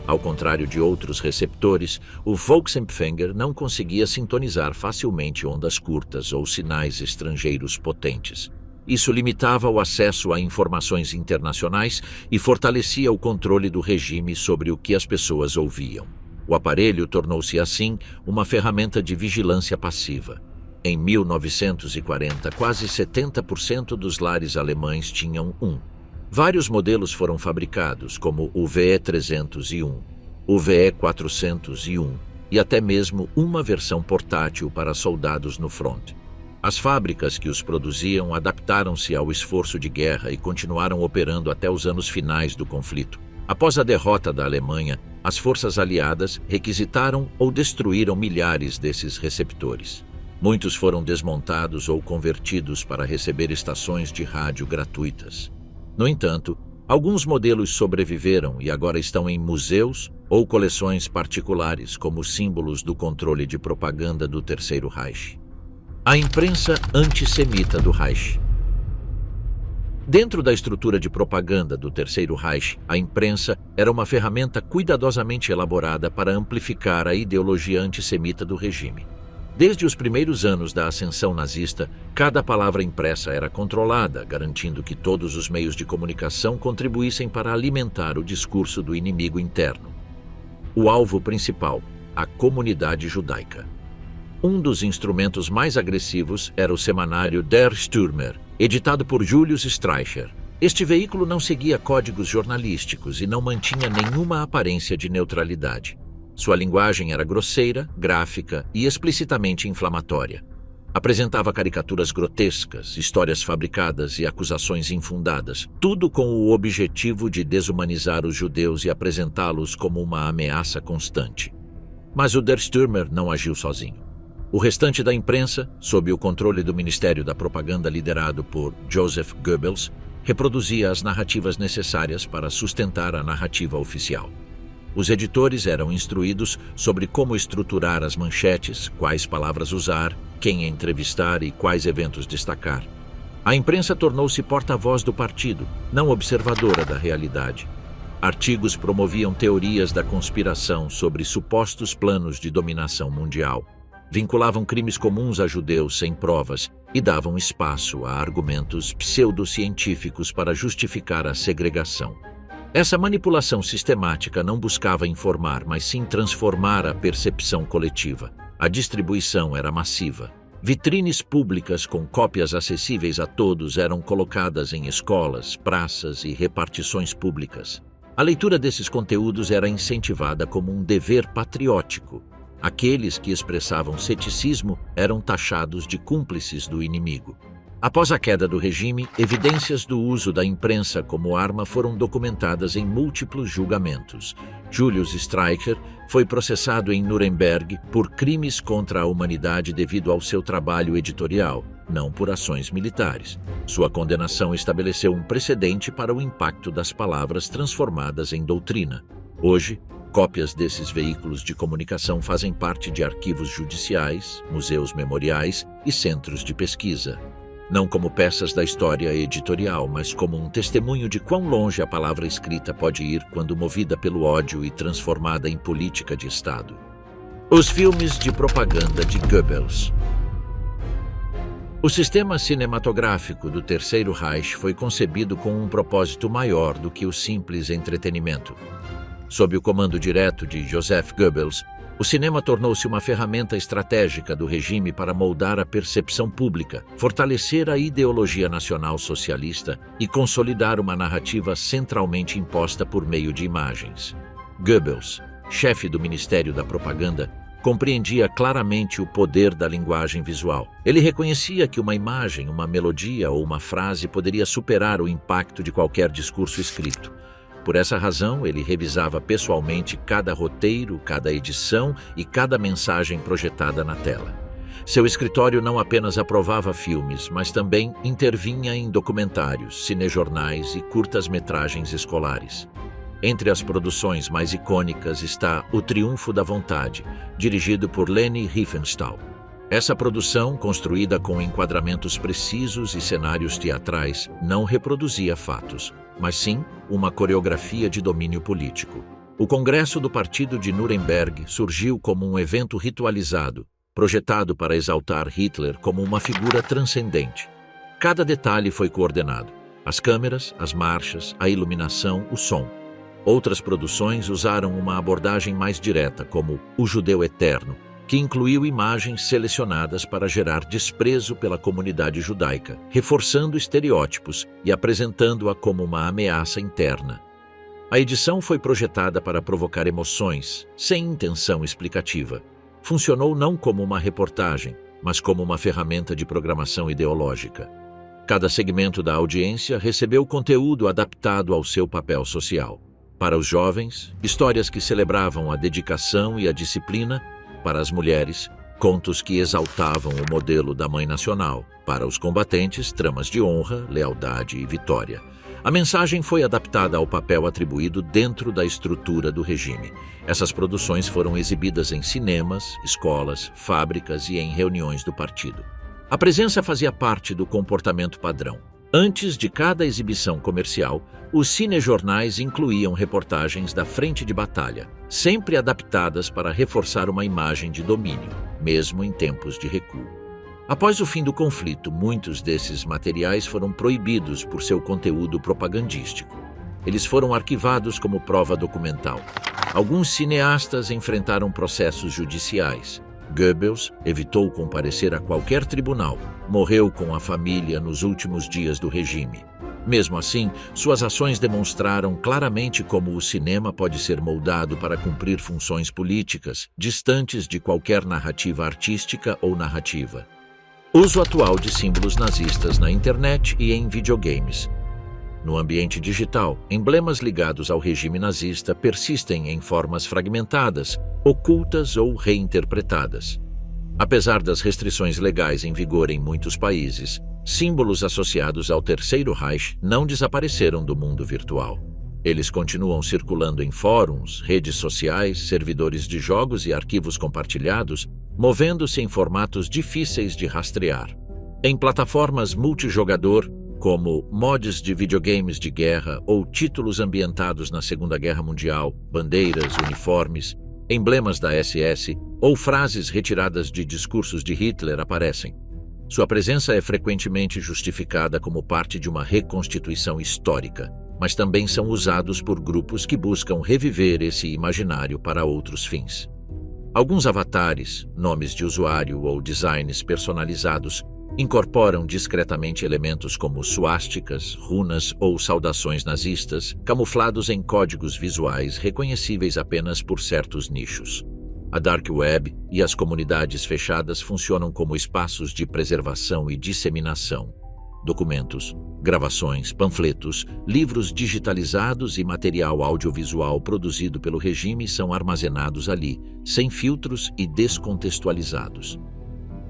Ao contrário de outros receptores, o Volksempfänger não conseguia sintonizar facilmente ondas curtas ou sinais estrangeiros potentes. Isso limitava o acesso a informações internacionais e fortalecia o controle do regime sobre o que as pessoas ouviam. O aparelho tornou-se, assim, uma ferramenta de vigilância passiva. Em 1940, quase 70% dos lares alemães tinham um. Vários modelos foram fabricados, como o VE-301, o VE-401 e até mesmo uma versão portátil para soldados no front. As fábricas que os produziam adaptaram-se ao esforço de guerra e continuaram operando até os anos finais do conflito. Após a derrota da Alemanha, as forças aliadas requisitaram ou destruíram milhares desses receptores. Muitos foram desmontados ou convertidos para receber estações de rádio gratuitas. No entanto, alguns modelos sobreviveram e agora estão em museus ou coleções particulares como símbolos do controle de propaganda do Terceiro Reich. A imprensa antissemita do Reich. Dentro da estrutura de propaganda do Terceiro Reich, a imprensa era uma ferramenta cuidadosamente elaborada para amplificar a ideologia antissemita do regime. Desde os primeiros anos da ascensão nazista, cada palavra impressa era controlada, garantindo que todos os meios de comunicação contribuíssem para alimentar o discurso do inimigo interno. O alvo principal, a comunidade judaica. Um dos instrumentos mais agressivos era o semanário Der Stürmer, editado por Julius Streicher. Este veículo não seguia códigos jornalísticos e não mantinha nenhuma aparência de neutralidade. Sua linguagem era grosseira, gráfica e explicitamente inflamatória. Apresentava caricaturas grotescas, histórias fabricadas e acusações infundadas, tudo com o objetivo de desumanizar os judeus e apresentá-los como uma ameaça constante. Mas o Der Stürmer não agiu sozinho. O restante da imprensa, sob o controle do Ministério da Propaganda liderado por Joseph Goebbels, reproduzia as narrativas necessárias para sustentar a narrativa oficial. Os editores eram instruídos sobre como estruturar as manchetes, quais palavras usar, quem entrevistar e quais eventos destacar. A imprensa tornou-se porta-voz do partido, não observadora da realidade. Artigos promoviam teorias da conspiração sobre supostos planos de dominação mundial. Vinculavam crimes comuns a judeus sem provas e davam espaço a argumentos pseudocientíficos para justificar a segregação. Essa manipulação sistemática não buscava informar, mas sim transformar a percepção coletiva. A distribuição era massiva. Vitrines públicas com cópias acessíveis a todos eram colocadas em escolas, praças e repartições públicas. A leitura desses conteúdos era incentivada como um dever patriótico. Aqueles que expressavam ceticismo eram taxados de cúmplices do inimigo. Após a queda do regime, evidências do uso da imprensa como arma foram documentadas em múltiplos julgamentos. Julius Streicher foi processado em Nuremberg por crimes contra a humanidade devido ao seu trabalho editorial, não por ações militares. Sua condenação estabeleceu um precedente para o impacto das palavras transformadas em doutrina. Hoje, cópias desses veículos de comunicação fazem parte de arquivos judiciais, museus memoriais e centros de pesquisa. Não como peças da história editorial, mas como um testemunho de quão longe a palavra escrita pode ir quando movida pelo ódio e transformada em política de Estado. Os filmes de propaganda de Goebbels. O sistema cinematográfico do Terceiro Reich foi concebido com um propósito maior do que o simples entretenimento. Sob o comando direto de Joseph Goebbels, o cinema tornou-se uma ferramenta estratégica do regime para moldar a percepção pública, fortalecer a ideologia nacional socialista e consolidar uma narrativa centralmente imposta por meio de imagens. Goebbels, chefe do Ministério da Propaganda, compreendia claramente o poder da linguagem visual. Ele reconhecia que uma imagem, uma melodia ou uma frase poderia superar o impacto de qualquer discurso escrito. Por essa razão, ele revisava pessoalmente cada roteiro, cada edição e cada mensagem projetada na tela. Seu escritório não apenas aprovava filmes, mas também intervinha em documentários, cinejornais e curtas-metragens escolares. Entre as produções mais icônicas está O Triunfo da Vontade, dirigido por Leni Riefenstahl. Essa produção, construída com enquadramentos precisos e cenários teatrais, não reproduzia fatos, mas sim uma coreografia de domínio político. O Congresso do Partido de Nuremberg surgiu como um evento ritualizado, projetado para exaltar Hitler como uma figura transcendente. Cada detalhe foi coordenado: as câmeras, as marchas, a iluminação, o som. Outras produções usaram uma abordagem mais direta, como O Judeu Eterno, que incluiu imagens selecionadas para gerar desprezo pela comunidade judaica, reforçando estereótipos e apresentando-a como uma ameaça interna. A edição foi projetada para provocar emoções, sem intenção explicativa. Funcionou não como uma reportagem, mas como uma ferramenta de programação ideológica. Cada segmento da audiência recebeu conteúdo adaptado ao seu papel social. Para os jovens, histórias que celebravam a dedicação e a disciplina. Para as mulheres, contos que exaltavam o modelo da mãe nacional. Para os combatentes, tramas de honra, lealdade e vitória. A mensagem foi adaptada ao papel atribuído dentro da estrutura do regime. Essas produções foram exibidas em cinemas, escolas, fábricas e em reuniões do partido. A presença fazia parte do comportamento padrão. Antes de cada exibição comercial, os cinejornais incluíam reportagens da frente de batalha, sempre adaptadas para reforçar uma imagem de domínio, mesmo em tempos de recuo. Após o fim do conflito, muitos desses materiais foram proibidos por seu conteúdo propagandístico. Eles foram arquivados como prova documental. Alguns cineastas enfrentaram processos judiciais. Goebbels evitou comparecer a qualquer tribunal, morreu com a família nos últimos dias do regime. Mesmo assim, suas ações demonstraram claramente como o cinema pode ser moldado para cumprir funções políticas, distantes de qualquer narrativa artística ou narrativa. Uso atual de símbolos nazistas na internet e em videogames. No ambiente digital, emblemas ligados ao regime nazista persistem em formas fragmentadas, ocultas ou reinterpretadas. Apesar das restrições legais em vigor em muitos países, símbolos associados ao Terceiro Reich não desapareceram do mundo virtual. Eles continuam circulando em fóruns, redes sociais, servidores de jogos e arquivos compartilhados, movendo-se em formatos difíceis de rastrear. Em plataformas multijogador, como mods de videogames de guerra ou títulos ambientados na Segunda Guerra Mundial, bandeiras, uniformes, emblemas da SS ou frases retiradas de discursos de Hitler aparecem. Sua presença é frequentemente justificada como parte de uma reconstituição histórica, mas também são usados por grupos que buscam reviver esse imaginário para outros fins. Alguns avatares, nomes de usuário ou designs personalizados incorporam discretamente elementos como suásticas, runas ou saudações nazistas, camuflados em códigos visuais reconhecíveis apenas por certos nichos. A Dark Web e as comunidades fechadas funcionam como espaços de preservação e disseminação. Documentos, gravações, panfletos, livros digitalizados e material audiovisual produzido pelo regime são armazenados ali, sem filtros e descontextualizados.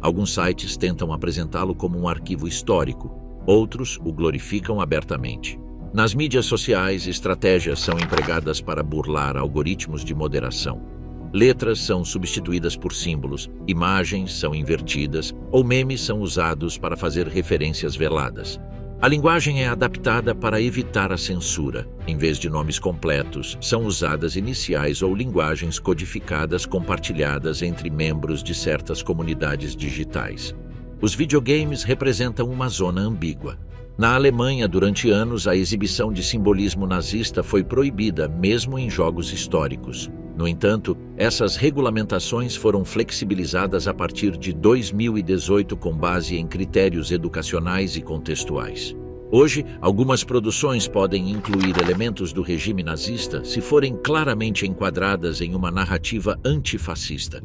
Alguns sites tentam apresentá-lo como um arquivo histórico, outros o glorificam abertamente. Nas mídias sociais, estratégias são empregadas para burlar algoritmos de moderação. Letras são substituídas por símbolos, imagens são invertidas ou memes são usados para fazer referências veladas. A linguagem é adaptada para evitar a censura. Em vez de nomes completos, são usadas iniciais ou linguagens codificadas compartilhadas entre membros de certas comunidades digitais. Os videogames representam uma zona ambígua. Na Alemanha, durante anos, a exibição de simbolismo nazista foi proibida, mesmo em jogos históricos. No entanto, essas regulamentações foram flexibilizadas a partir de 2018 com base em critérios educacionais e contextuais. Hoje, algumas produções podem incluir elementos do regime nazista se forem claramente enquadradas em uma narrativa antifascista.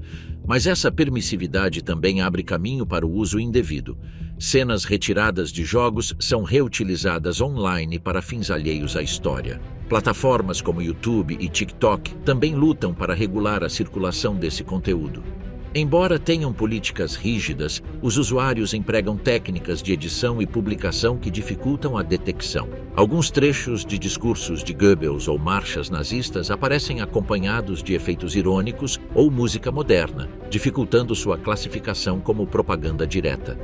Mas essa permissividade também abre caminho para o uso indevido. Cenas retiradas de jogos são reutilizadas online para fins alheios à história. Plataformas como YouTube e TikTok também lutam para regular a circulação desse conteúdo. Embora tenham políticas rígidas, os usuários empregam técnicas de edição e publicação que dificultam a detecção. Alguns trechos de discursos de Goebbels ou marchas nazistas aparecem acompanhados de efeitos irônicos ou música moderna, dificultando sua classificação como propaganda direta.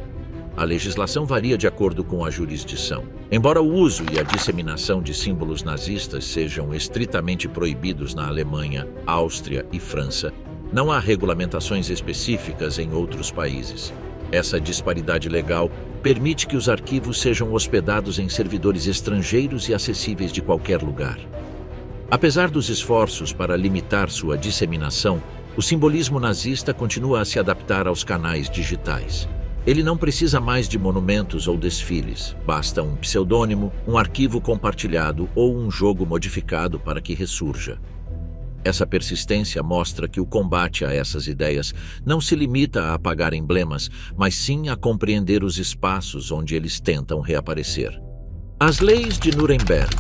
A legislação varia de acordo com a jurisdição. Embora o uso e a disseminação de símbolos nazistas sejam estritamente proibidos na Alemanha, Áustria e França, não há regulamentações específicas em outros países. Essa disparidade legal permite que os arquivos sejam hospedados em servidores estrangeiros e acessíveis de qualquer lugar. Apesar dos esforços para limitar sua disseminação, o simbolismo nazista continua a se adaptar aos canais digitais. Ele não precisa mais de monumentos ou desfiles, basta um pseudônimo, um arquivo compartilhado ou um jogo modificado para que ressurja. Essa persistência mostra que o combate a essas ideias não se limita a apagar emblemas, mas sim a compreender os espaços onde eles tentam reaparecer. As leis de Nuremberg.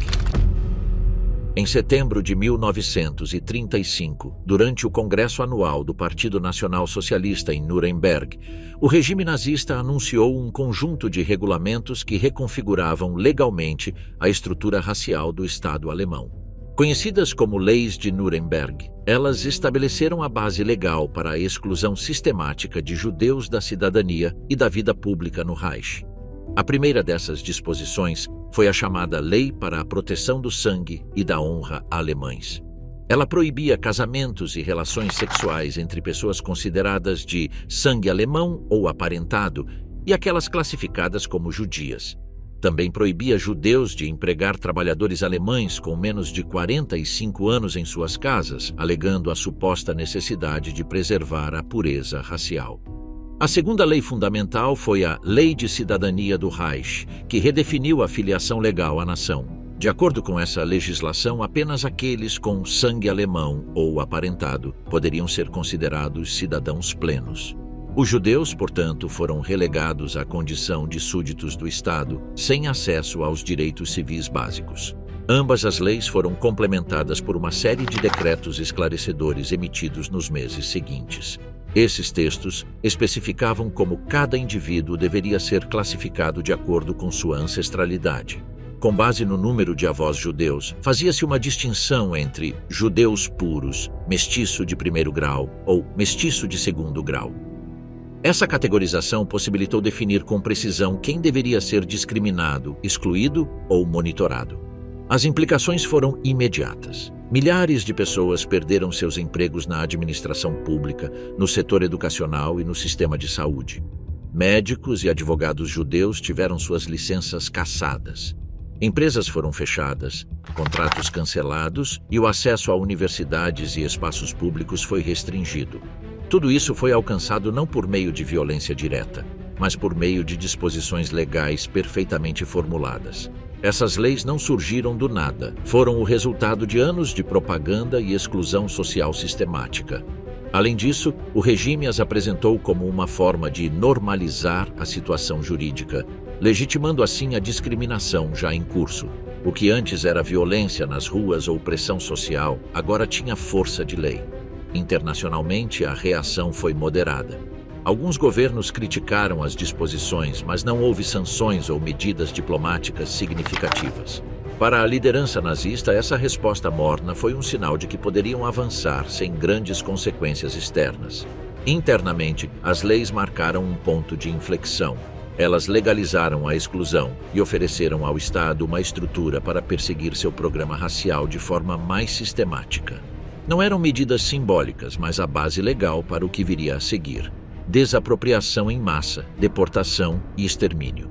Em setembro de 1935, durante o Congresso Anual do Partido Nacional Socialista em Nuremberg, o regime nazista anunciou um conjunto de regulamentos que reconfiguravam legalmente a estrutura racial do Estado alemão. Conhecidas como Leis de Nuremberg, elas estabeleceram a base legal para a exclusão sistemática de judeus da cidadania e da vida pública no Reich. A primeira dessas disposições foi a chamada Lei para a Proteção do Sangue e da Honra Alemães. Ela proibia casamentos e relações sexuais entre pessoas consideradas de sangue alemão ou aparentado e aquelas classificadas como judias. Também proibia judeus de empregar trabalhadores alemães com menos de 45 anos em suas casas, alegando a suposta necessidade de preservar a pureza racial. A segunda lei fundamental foi a Lei de Cidadania do Reich, que redefiniu a filiação legal à nação. De acordo com essa legislação, apenas aqueles com sangue alemão ou aparentado poderiam ser considerados cidadãos plenos. Os judeus, portanto, foram relegados à condição de súditos do Estado, sem acesso aos direitos civis básicos. Ambas as leis foram complementadas por uma série de decretos esclarecedores emitidos nos meses seguintes. Esses textos especificavam como cada indivíduo deveria ser classificado de acordo com sua ancestralidade. Com base no número de avós judeus, fazia-se uma distinção entre judeus puros, mestiço de primeiro grau ou mestiço de segundo grau. Essa categorização possibilitou definir com precisão quem deveria ser discriminado, excluído ou monitorado. As implicações foram imediatas. Milhares de pessoas perderam seus empregos na administração pública, no setor educacional e no sistema de saúde. Médicos e advogados judeus tiveram suas licenças cassadas. Empresas foram fechadas, contratos cancelados e o acesso a universidades e espaços públicos foi restringido. Tudo isso foi alcançado não por meio de violência direta, mas por meio de disposições legais perfeitamente formuladas. Essas leis não surgiram do nada, foram o resultado de anos de propaganda e exclusão social sistemática. Além disso, o regime as apresentou como uma forma de normalizar a situação jurídica, legitimando assim a discriminação já em curso. O que antes era violência nas ruas ou pressão social, agora tinha força de lei. Internacionalmente, a reação foi moderada. Alguns governos criticaram as disposições, mas não houve sanções ou medidas diplomáticas significativas. Para a liderança nazista, essa resposta morna foi um sinal de que poderiam avançar sem grandes consequências externas. Internamente, as leis marcaram um ponto de inflexão. Elas legalizaram a exclusão e ofereceram ao Estado uma estrutura para perseguir seu programa racial de forma mais sistemática. Não eram medidas simbólicas, mas a base legal para o que viria a seguir: desapropriação em massa, deportação e extermínio.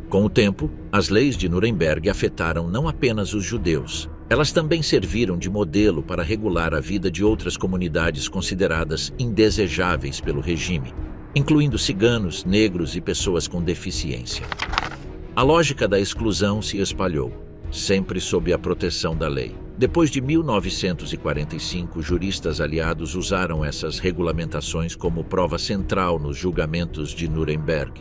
Com o tempo, as leis de Nuremberg afetaram não apenas os judeus. Elas também serviram de modelo para regular a vida de outras comunidades consideradas indesejáveis pelo regime, incluindo ciganos, negros e pessoas com deficiência. A lógica da exclusão se espalhou, sempre sob a proteção da lei. Depois de 1945, juristas aliados usaram essas regulamentações como prova central nos julgamentos de Nuremberg.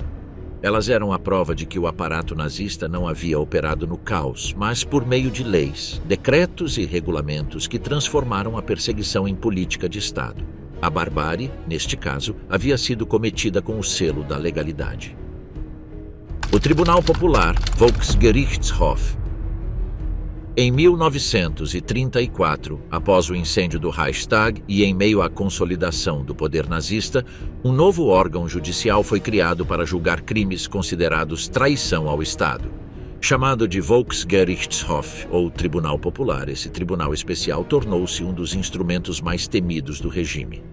Elas eram a prova de que o aparato nazista não havia operado no caos, mas por meio de leis, decretos e regulamentos que transformaram a perseguição em política de Estado. A barbárie, neste caso, havia sido cometida com o selo da legalidade. O Tribunal Popular, Volksgerichtshof. Em 1934, após o incêndio do Reichstag e em meio à consolidação do poder nazista, um novo órgão judicial foi criado para julgar crimes considerados traição ao Estado. Chamado de Volksgerichtshof, ou Tribunal Popular, esse tribunal especial tornou-se um dos instrumentos mais temidos do regime.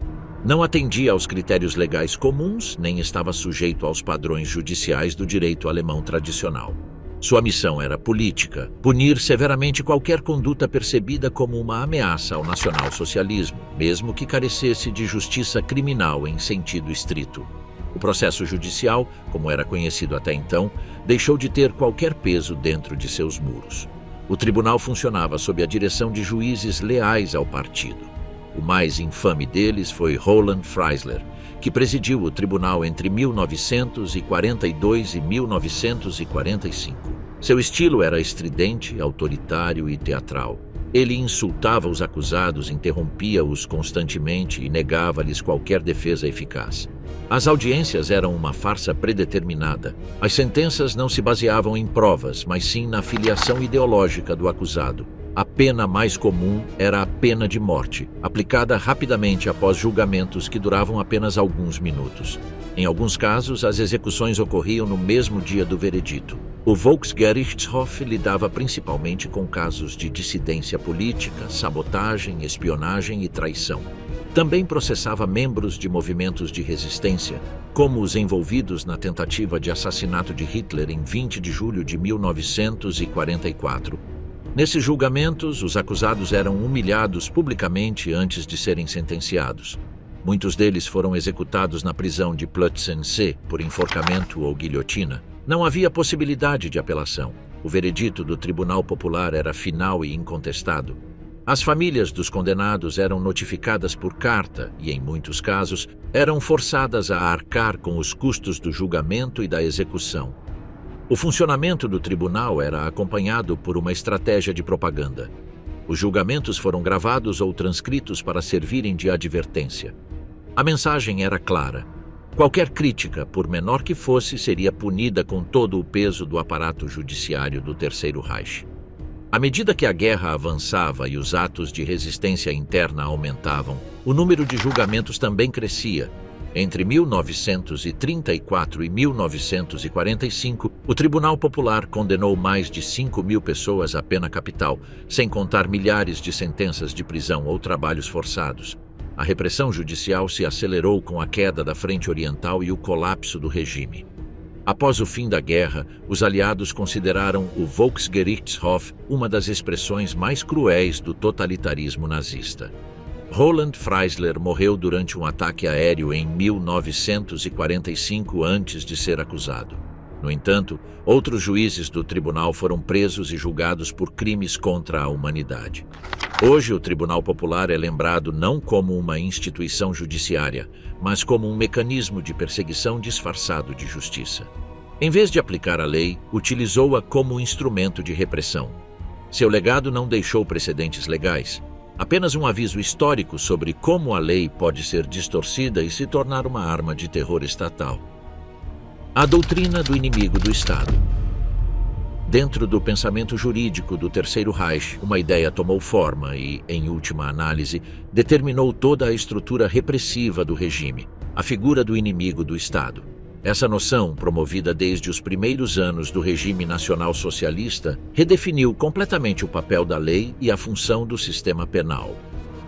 Não atendia aos critérios legais comuns, nem estava sujeito aos padrões judiciais do direito alemão tradicional. Sua missão era política, punir severamente qualquer conduta percebida como uma ameaça ao nacionalsocialismo, mesmo que carecesse de justiça criminal em sentido estrito. O processo judicial, como era conhecido até então, deixou de ter qualquer peso dentro de seus muros. O tribunal funcionava sob a direção de juízes leais ao partido. O mais infame deles foi Roland Freisler, que presidiu o tribunal entre 1942 e 1945. Seu estilo era estridente, autoritário e teatral. Ele insultava os acusados, interrompia-os constantemente e negava-lhes qualquer defesa eficaz. As audiências eram uma farsa predeterminada. As sentenças não se baseavam em provas, mas sim na filiação ideológica do acusado. A pena mais comum era a pena de morte, aplicada rapidamente após julgamentos que duravam apenas alguns minutos. Em alguns casos, as execuções ocorriam no mesmo dia do veredito. O Volksgerichtshof lidava principalmente com casos de dissidência política, sabotagem, espionagem e traição. Também processava membros de movimentos de resistência, como os envolvidos na tentativa de assassinato de Hitler em 20 de julho de 1944. Nesses julgamentos, os acusados eram humilhados publicamente antes de serem sentenciados. Muitos deles foram executados na prisão de Plötzensee por enforcamento ou guilhotina. Não havia possibilidade de apelação. O veredito do Tribunal Popular era final e incontestado. As famílias dos condenados eram notificadas por carta e, em muitos casos, eram forçadas a arcar com os custos do julgamento e da execução. O funcionamento do tribunal era acompanhado por uma estratégia de propaganda. Os julgamentos foram gravados ou transcritos para servirem de advertência. A mensagem era clara. Qualquer crítica, por menor que fosse, seria punida com todo o peso do aparato judiciário do Terceiro Reich. À medida que a guerra avançava e os atos de resistência interna aumentavam, o número de julgamentos também crescia. Entre 1934 e 1945, o Tribunal Popular condenou mais de 5.000 pessoas à pena capital, sem contar milhares de sentenças de prisão ou trabalhos forçados. A repressão judicial se acelerou com a queda da Frente Oriental e o colapso do regime. Após o fim da guerra, os aliados consideraram o Volksgerichtshof uma das expressões mais cruéis do totalitarismo nazista. Roland Freisler morreu durante um ataque aéreo em 1945 antes de ser acusado. No entanto, outros juízes do tribunal foram presos e julgados por crimes contra a humanidade. Hoje, o Tribunal Popular é lembrado não como uma instituição judiciária, mas como um mecanismo de perseguição disfarçado de justiça. Em vez de aplicar a lei, utilizou-a como instrumento de repressão. Seu legado não deixou precedentes legais, apenas um aviso histórico sobre como a lei pode ser distorcida e se tornar uma arma de terror estatal. A doutrina do inimigo do Estado. Dentro do pensamento jurídico do Terceiro Reich, uma ideia tomou forma e, em última análise, determinou toda a estrutura repressiva do regime, a figura do inimigo do Estado. Essa noção, promovida desde os primeiros anos do regime nacional-socialista, redefiniu completamente o papel da lei e a função do sistema penal.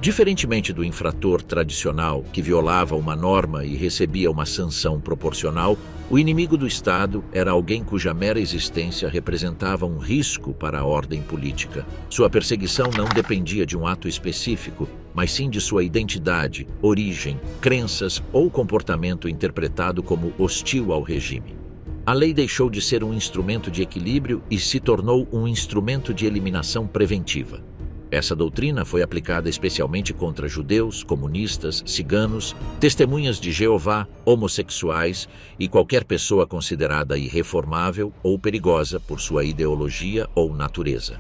Diferentemente do infrator tradicional, que violava uma norma e recebia uma sanção proporcional, o inimigo do Estado era alguém cuja mera existência representava um risco para a ordem política. Sua perseguição não dependia de um ato específico, mas sim de sua identidade, origem, crenças ou comportamento interpretado como hostil ao regime. A lei deixou de ser um instrumento de equilíbrio e se tornou um instrumento de eliminação preventiva. Essa doutrina foi aplicada especialmente contra judeus, comunistas, ciganos, testemunhas de Jeová, homossexuais e qualquer pessoa considerada irreformável ou perigosa por sua ideologia ou natureza.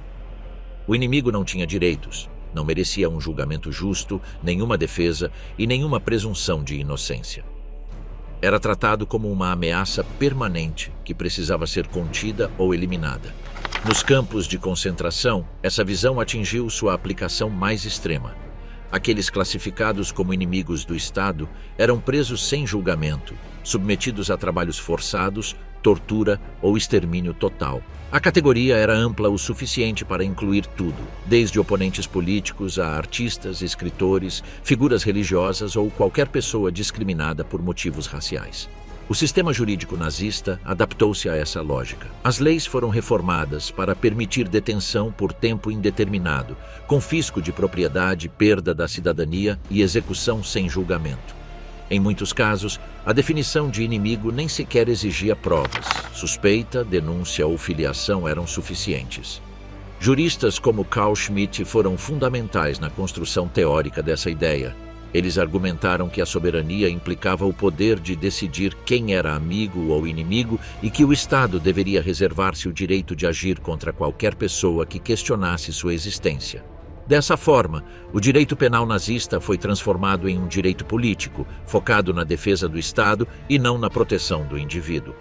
O inimigo não tinha direitos, não merecia um julgamento justo, nenhuma defesa e nenhuma presunção de inocência. Era tratado como uma ameaça permanente que precisava ser contida ou eliminada. Nos campos de concentração, essa visão atingiu sua aplicação mais extrema. Aqueles classificados como inimigos do Estado eram presos sem julgamento, submetidos a trabalhos forçados, tortura ou extermínio total. A categoria era ampla o suficiente para incluir tudo, desde oponentes políticos a artistas, escritores, figuras religiosas ou qualquer pessoa discriminada por motivos raciais. O sistema jurídico nazista adaptou-se a essa lógica. As leis foram reformadas para permitir detenção por tempo indeterminado, confisco de propriedade, perda da cidadania e execução sem julgamento. Em muitos casos, a definição de inimigo nem sequer exigia provas. Suspeita, denúncia ou filiação eram suficientes. Juristas como Carl Schmitt foram fundamentais na construção teórica dessa ideia. Eles argumentaram que a soberania implicava o poder de decidir quem era amigo ou inimigo e que o Estado deveria reservar-se o direito de agir contra qualquer pessoa que questionasse sua existência. Dessa forma, o direito penal nazista foi transformado em um direito político, focado na defesa do Estado e não na proteção do indivíduo.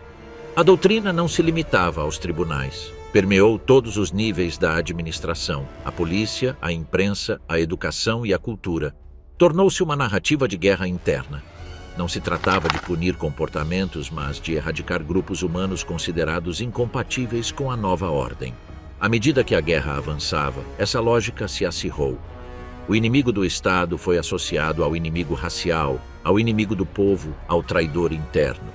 A doutrina não se limitava aos tribunais. Permeou todos os níveis da administração, a polícia, a imprensa, a educação e a cultura. Tornou-se uma narrativa de guerra interna. Não se tratava de punir comportamentos, mas de erradicar grupos humanos considerados incompatíveis com a nova ordem. À medida que a guerra avançava, essa lógica se acirrou. O inimigo do Estado foi associado ao inimigo racial, ao inimigo do povo, ao traidor interno.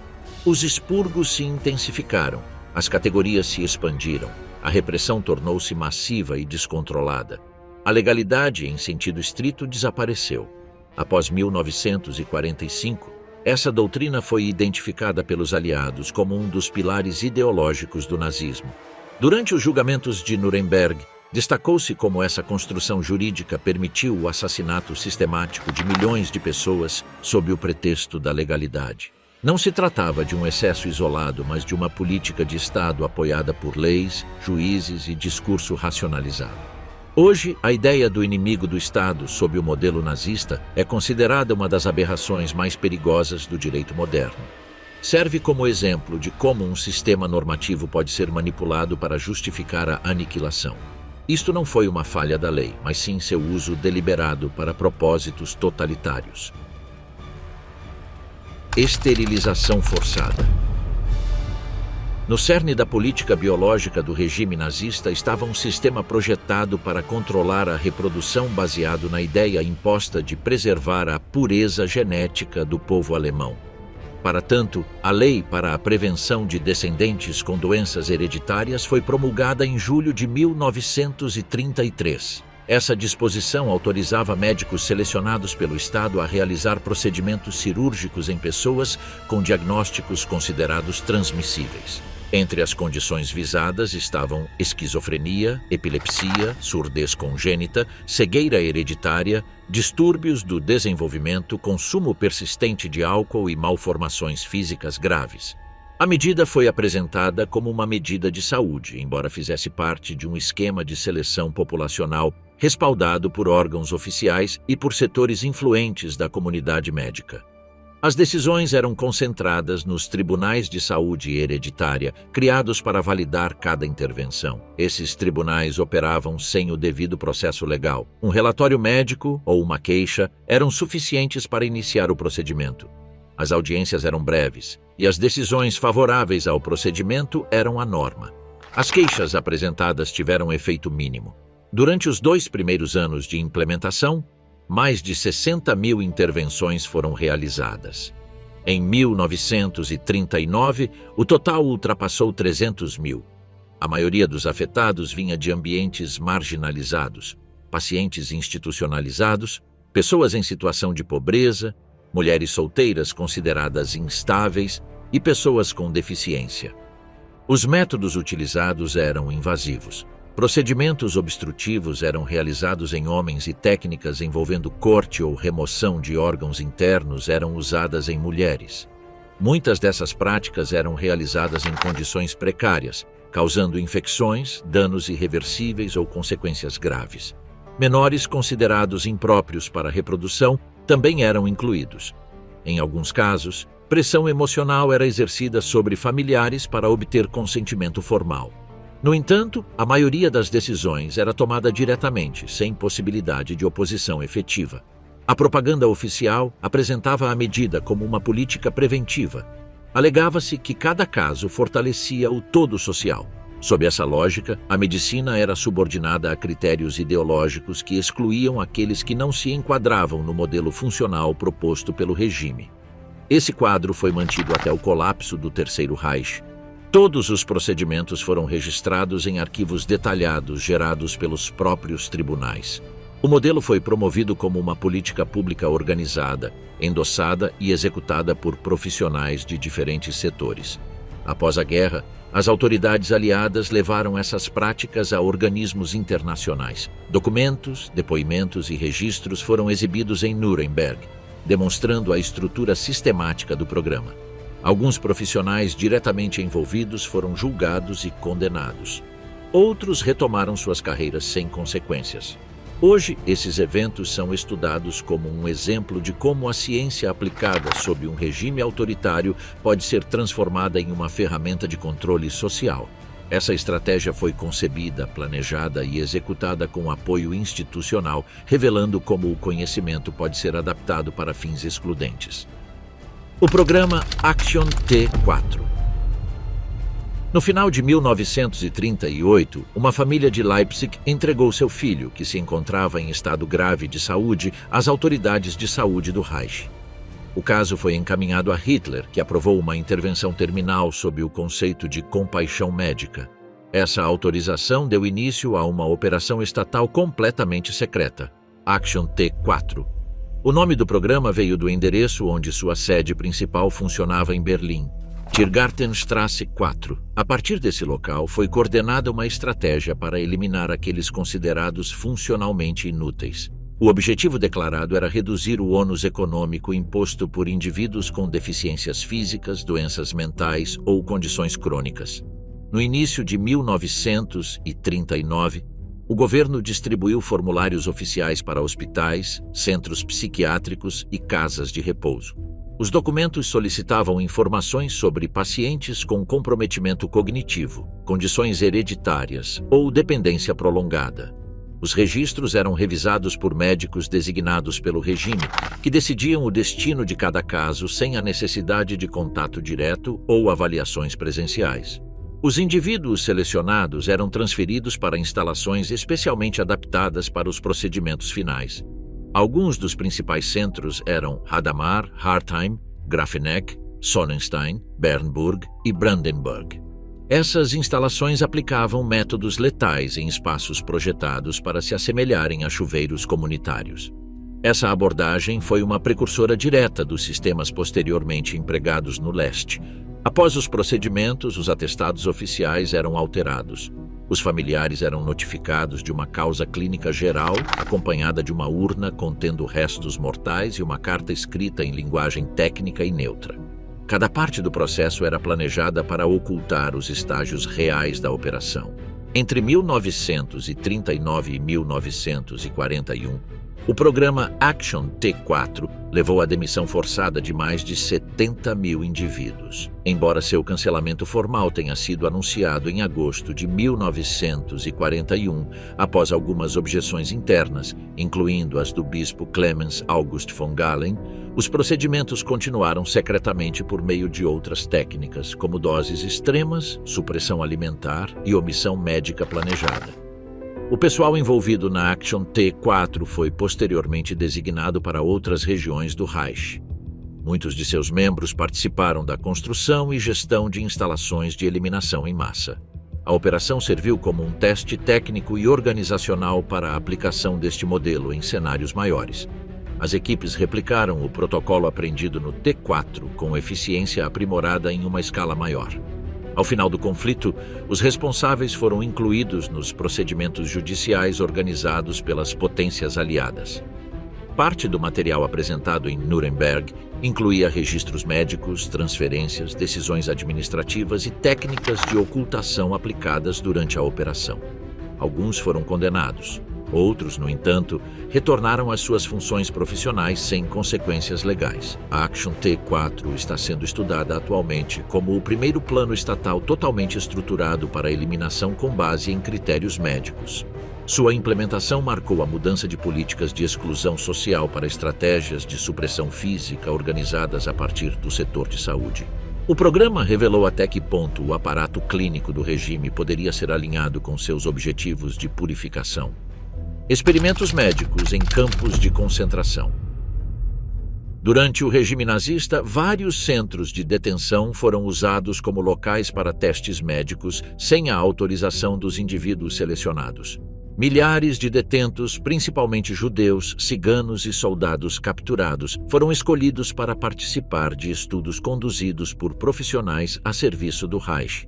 Os expurgos se intensificaram, as categorias se expandiram, a repressão tornou-se massiva e descontrolada. A legalidade, em sentido estrito, desapareceu. Após 1945, essa doutrina foi identificada pelos aliados como um dos pilares ideológicos do nazismo. Durante os julgamentos de Nuremberg, destacou-se como essa construção jurídica permitiu o assassinato sistemático de milhões de pessoas sob o pretexto da legalidade. Não se tratava de um excesso isolado, mas de uma política de Estado apoiada por leis, juízes e discurso racionalizado. Hoje, a ideia do inimigo do Estado, sob o modelo nazista, é considerada uma das aberrações mais perigosas do direito moderno. Serve como exemplo de como um sistema normativo pode ser manipulado para justificar a aniquilação. Isto não foi uma falha da lei, mas sim seu uso deliberado para propósitos totalitários. Esterilização forçada. No cerne da política biológica do regime nazista estava um sistema projetado para controlar a reprodução baseado na ideia imposta de preservar a pureza genética do povo alemão. Para tanto, a Lei para a Prevenção de Descendentes com Doenças Hereditárias foi promulgada em julho de 1933. Essa disposição autorizava médicos selecionados pelo Estado a realizar procedimentos cirúrgicos em pessoas com diagnósticos considerados transmissíveis. Entre as condições visadas estavam esquizofrenia, epilepsia, surdez congênita, cegueira hereditária, distúrbios do desenvolvimento, consumo persistente de álcool e malformações físicas graves. A medida foi apresentada como uma medida de saúde, embora fizesse parte de um esquema de seleção populacional respaldado por órgãos oficiais e por setores influentes da comunidade médica. As decisões eram concentradas nos tribunais de saúde hereditária, criados para validar cada intervenção. Esses tribunais operavam sem o devido processo legal. Um relatório médico ou uma queixa eram suficientes para iniciar o procedimento. As audiências eram breves e as decisões favoráveis ao procedimento eram a norma. As queixas apresentadas tiveram efeito mínimo. Durante os 2 primeiros anos de implementação, mais de 60 mil intervenções foram realizadas. Em 1939, o total ultrapassou 300 mil. A maioria dos afetados vinha de ambientes marginalizados, pacientes institucionalizados, pessoas em situação de pobreza, mulheres solteiras consideradas instáveis e pessoas com deficiência. Os métodos utilizados eram invasivos. Procedimentos obstrutivos eram realizados em homens e técnicas envolvendo corte ou remoção de órgãos internos eram usadas em mulheres. Muitas dessas práticas eram realizadas em condições precárias, causando infecções, danos irreversíveis ou consequências graves. Menores considerados impróprios para a reprodução também eram incluídos. Em alguns casos, pressão emocional era exercida sobre familiares para obter consentimento formal. No entanto, a maioria das decisões era tomada diretamente, sem possibilidade de oposição efetiva. A propaganda oficial apresentava a medida como uma política preventiva. Alegava-se que cada caso fortalecia o todo social. Sob essa lógica, a medicina era subordinada a critérios ideológicos que excluíam aqueles que não se enquadravam no modelo funcional proposto pelo regime. Esse quadro foi mantido até o colapso do Terceiro Reich. Todos os procedimentos foram registrados em arquivos detalhados gerados pelos próprios tribunais. O modelo foi promovido como uma política pública organizada, endossada e executada por profissionais de diferentes setores. Após a guerra, as autoridades aliadas levaram essas práticas a organismos internacionais. Documentos, depoimentos e registros foram exibidos em Nuremberg, demonstrando a estrutura sistemática do programa. Alguns profissionais diretamente envolvidos foram julgados e condenados. Outros retomaram suas carreiras sem consequências. Hoje, esses eventos são estudados como um exemplo de como a ciência aplicada sob um regime autoritário pode ser transformada em uma ferramenta de controle social. Essa estratégia foi concebida, planejada e executada com apoio institucional, revelando como o conhecimento pode ser adaptado para fins excludentes. O programa Action T4. No final de 1938, uma família de Leipzig entregou seu filho, que se encontrava em estado grave de saúde, às autoridades de saúde do Reich. O caso foi encaminhado a Hitler, que aprovou uma intervenção terminal sob o conceito de compaixão médica. Essa autorização deu início a uma operação estatal completamente secreta, Action T4. O nome do programa veio do endereço onde sua sede principal funcionava em Berlim, Tiergartenstrasse 4. A partir desse local, foi coordenada uma estratégia para eliminar aqueles considerados funcionalmente inúteis. O objetivo declarado era reduzir o ônus econômico imposto por indivíduos com deficiências físicas, doenças mentais ou condições crônicas. No início de 1939, o governo distribuiu formulários oficiais para hospitais, centros psiquiátricos e casas de repouso. Os documentos solicitavam informações sobre pacientes com comprometimento cognitivo, condições hereditárias ou dependência prolongada. Os registros eram revisados por médicos designados pelo regime, que decidiam o destino de cada caso sem a necessidade de contato direto ou avaliações presenciais. Os indivíduos selecionados eram transferidos para instalações especialmente adaptadas para os procedimentos finais. Alguns dos principais centros eram Hadamar, Hartheim, Grafeneck, Sonnenstein, Bernburg e Brandenburg. Essas instalações aplicavam métodos letais em espaços projetados para se assemelharem a chuveiros comunitários. Essa abordagem foi uma precursora direta dos sistemas posteriormente empregados no leste. Após os procedimentos, os atestados oficiais eram alterados. Os familiares eram notificados de uma causa clínica geral, acompanhada de uma urna contendo restos mortais e uma carta escrita em linguagem técnica e neutra. Cada parte do processo era planejada para ocultar os estágios reais da operação. Entre 1939 e 1941, o programa Action T4 levou à demissão forçada de mais de 70 mil indivíduos, embora seu cancelamento formal tenha sido anunciado em agosto de 1941, após algumas objeções internas, incluindo as do bispo Clemens August von Galen. Os procedimentos continuaram secretamente por meio de outras técnicas, como doses extremas, supressão alimentar e omissão médica planejada. O pessoal envolvido na Action T4 foi posteriormente designado para outras regiões do Reich. Muitos de seus membros participaram da construção e gestão de instalações de eliminação em massa. A operação serviu como um teste técnico e organizacional para a aplicação deste modelo em cenários maiores. As equipes replicaram o protocolo aprendido no T4 com eficiência aprimorada em uma escala maior. Ao final do conflito, os responsáveis foram incluídos nos procedimentos judiciais organizados pelas potências aliadas. Parte do material apresentado em Nuremberg incluía registros médicos, transferências, decisões administrativas e técnicas de ocultação aplicadas durante a operação. Alguns foram condenados. Outros, no entanto, retornaram às suas funções profissionais sem consequências legais. A Action T4 está sendo estudada atualmente como o primeiro plano estatal totalmente estruturado para a eliminação com base em critérios médicos. Sua implementação marcou a mudança de políticas de exclusão social para estratégias de supressão física organizadas a partir do setor de saúde. O programa revelou até que ponto o aparato clínico do regime poderia ser alinhado com seus objetivos de purificação. Experimentos médicos em campos de concentração. Durante o regime nazista, vários centros de detenção foram usados como locais para testes médicos sem a autorização dos indivíduos selecionados. Milhares de detentos, principalmente judeus, ciganos e soldados capturados, foram escolhidos para participar de estudos conduzidos por profissionais a serviço do Reich.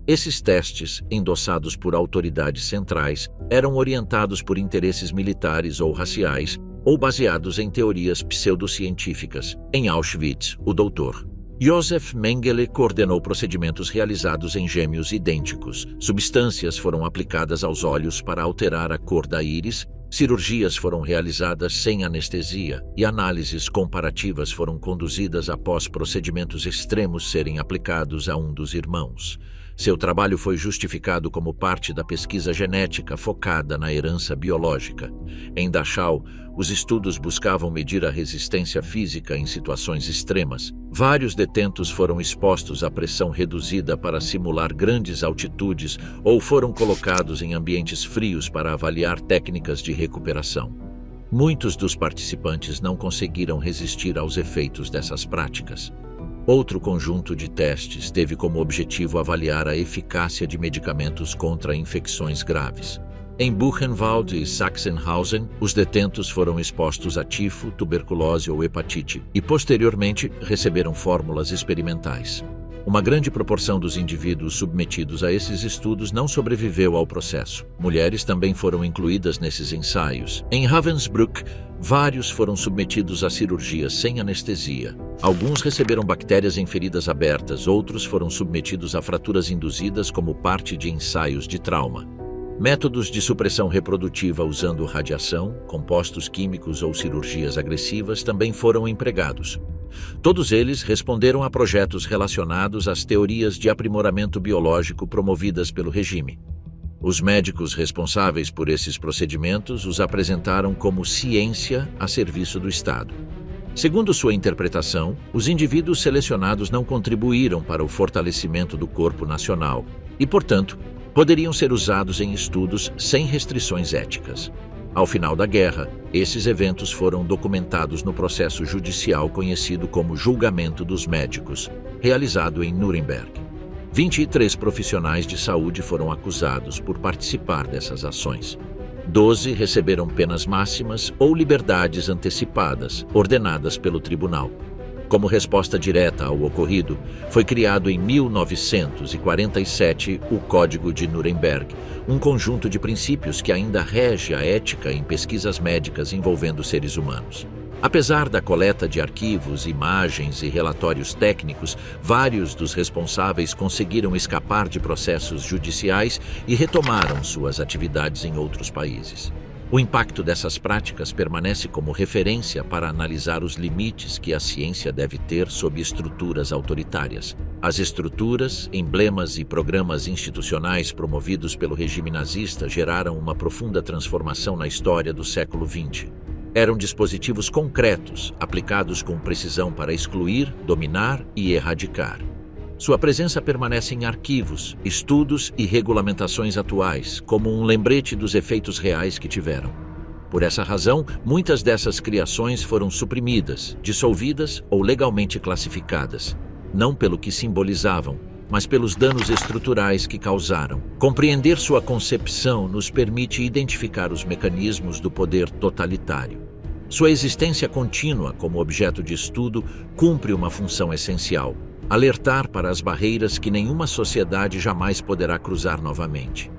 Esses testes, endossados por autoridades centrais, eram orientados por interesses militares ou raciais, ou baseados em teorias pseudocientíficas. Em Auschwitz, o Dr. Josef Mengele coordenou procedimentos realizados em gêmeos idênticos. Substâncias foram aplicadas aos olhos para alterar a cor da íris Cirurgias foram realizadas sem anestesia e análises comparativas foram conduzidas após procedimentos extremos serem aplicados a um dos irmãos. Seu trabalho foi justificado como parte da pesquisa genética focada na herança biológica. Em Dachau, os estudos buscavam medir a resistência física em situações extremas. Vários detentos foram expostos à pressão reduzida para simular grandes altitudes ou foram colocados em ambientes frios para avaliar técnicas de recuperação. Muitos dos participantes não conseguiram resistir aos efeitos dessas práticas. Outro conjunto de testes teve como objetivo avaliar a eficácia de medicamentos contra infecções graves. Em Buchenwald e Sachsenhausen, os detentos foram expostos a tifo, tuberculose ou hepatite e, posteriormente, receberam fórmulas experimentais. Uma grande proporção dos indivíduos submetidos a esses estudos não sobreviveu ao processo. Mulheres também foram incluídas nesses ensaios. Em Ravensbrück, vários foram submetidos a cirurgias sem anestesia. Alguns receberam bactérias em feridas abertas, outros foram submetidos a fraturas induzidas como parte de ensaios de trauma. Métodos de supressão reprodutiva usando radiação, compostos químicos ou cirurgias agressivas também foram empregados. Todos eles responderam a projetos relacionados às teorias de aprimoramento biológico promovidas pelo regime. Os médicos responsáveis por esses procedimentos os apresentaram como ciência a serviço do Estado. Segundo sua interpretação, os indivíduos selecionados não contribuíram para o fortalecimento do corpo nacional e, portanto, poderiam ser usados em estudos sem restrições éticas. Ao final da guerra, esses eventos foram documentados no processo judicial conhecido como Julgamento dos Médicos, realizado em Nuremberg. 23 profissionais de saúde foram acusados por participar dessas ações. 12 receberam penas máximas ou liberdades antecipadas, ordenadas pelo tribunal. Como resposta direta ao ocorrido, foi criado em 1947 o Código de Nuremberg, um conjunto de princípios que ainda rege a ética em pesquisas médicas envolvendo seres humanos. Apesar da coleta de arquivos, imagens e relatórios técnicos, vários dos responsáveis conseguiram escapar de processos judiciais e retomaram suas atividades em outros países. O impacto dessas práticas permanece como referência para analisar os limites que a ciência deve ter sob estruturas autoritárias. As estruturas, emblemas e programas institucionais promovidos pelo regime nazista geraram uma profunda transformação na história do século XX. Eram dispositivos concretos, aplicados com precisão para excluir, dominar e erradicar. Sua presença permanece em arquivos, estudos e regulamentações atuais, como um lembrete dos efeitos reais que tiveram. Por essa razão, muitas dessas criações foram suprimidas, dissolvidas ou legalmente classificadas, não pelo que simbolizavam, mas pelos danos estruturais que causaram. Compreender sua concepção nos permite identificar os mecanismos do poder totalitário. Sua existência contínua como objeto de estudo cumpre uma função essencial: alertar para as barreiras que nenhuma sociedade jamais poderá cruzar novamente.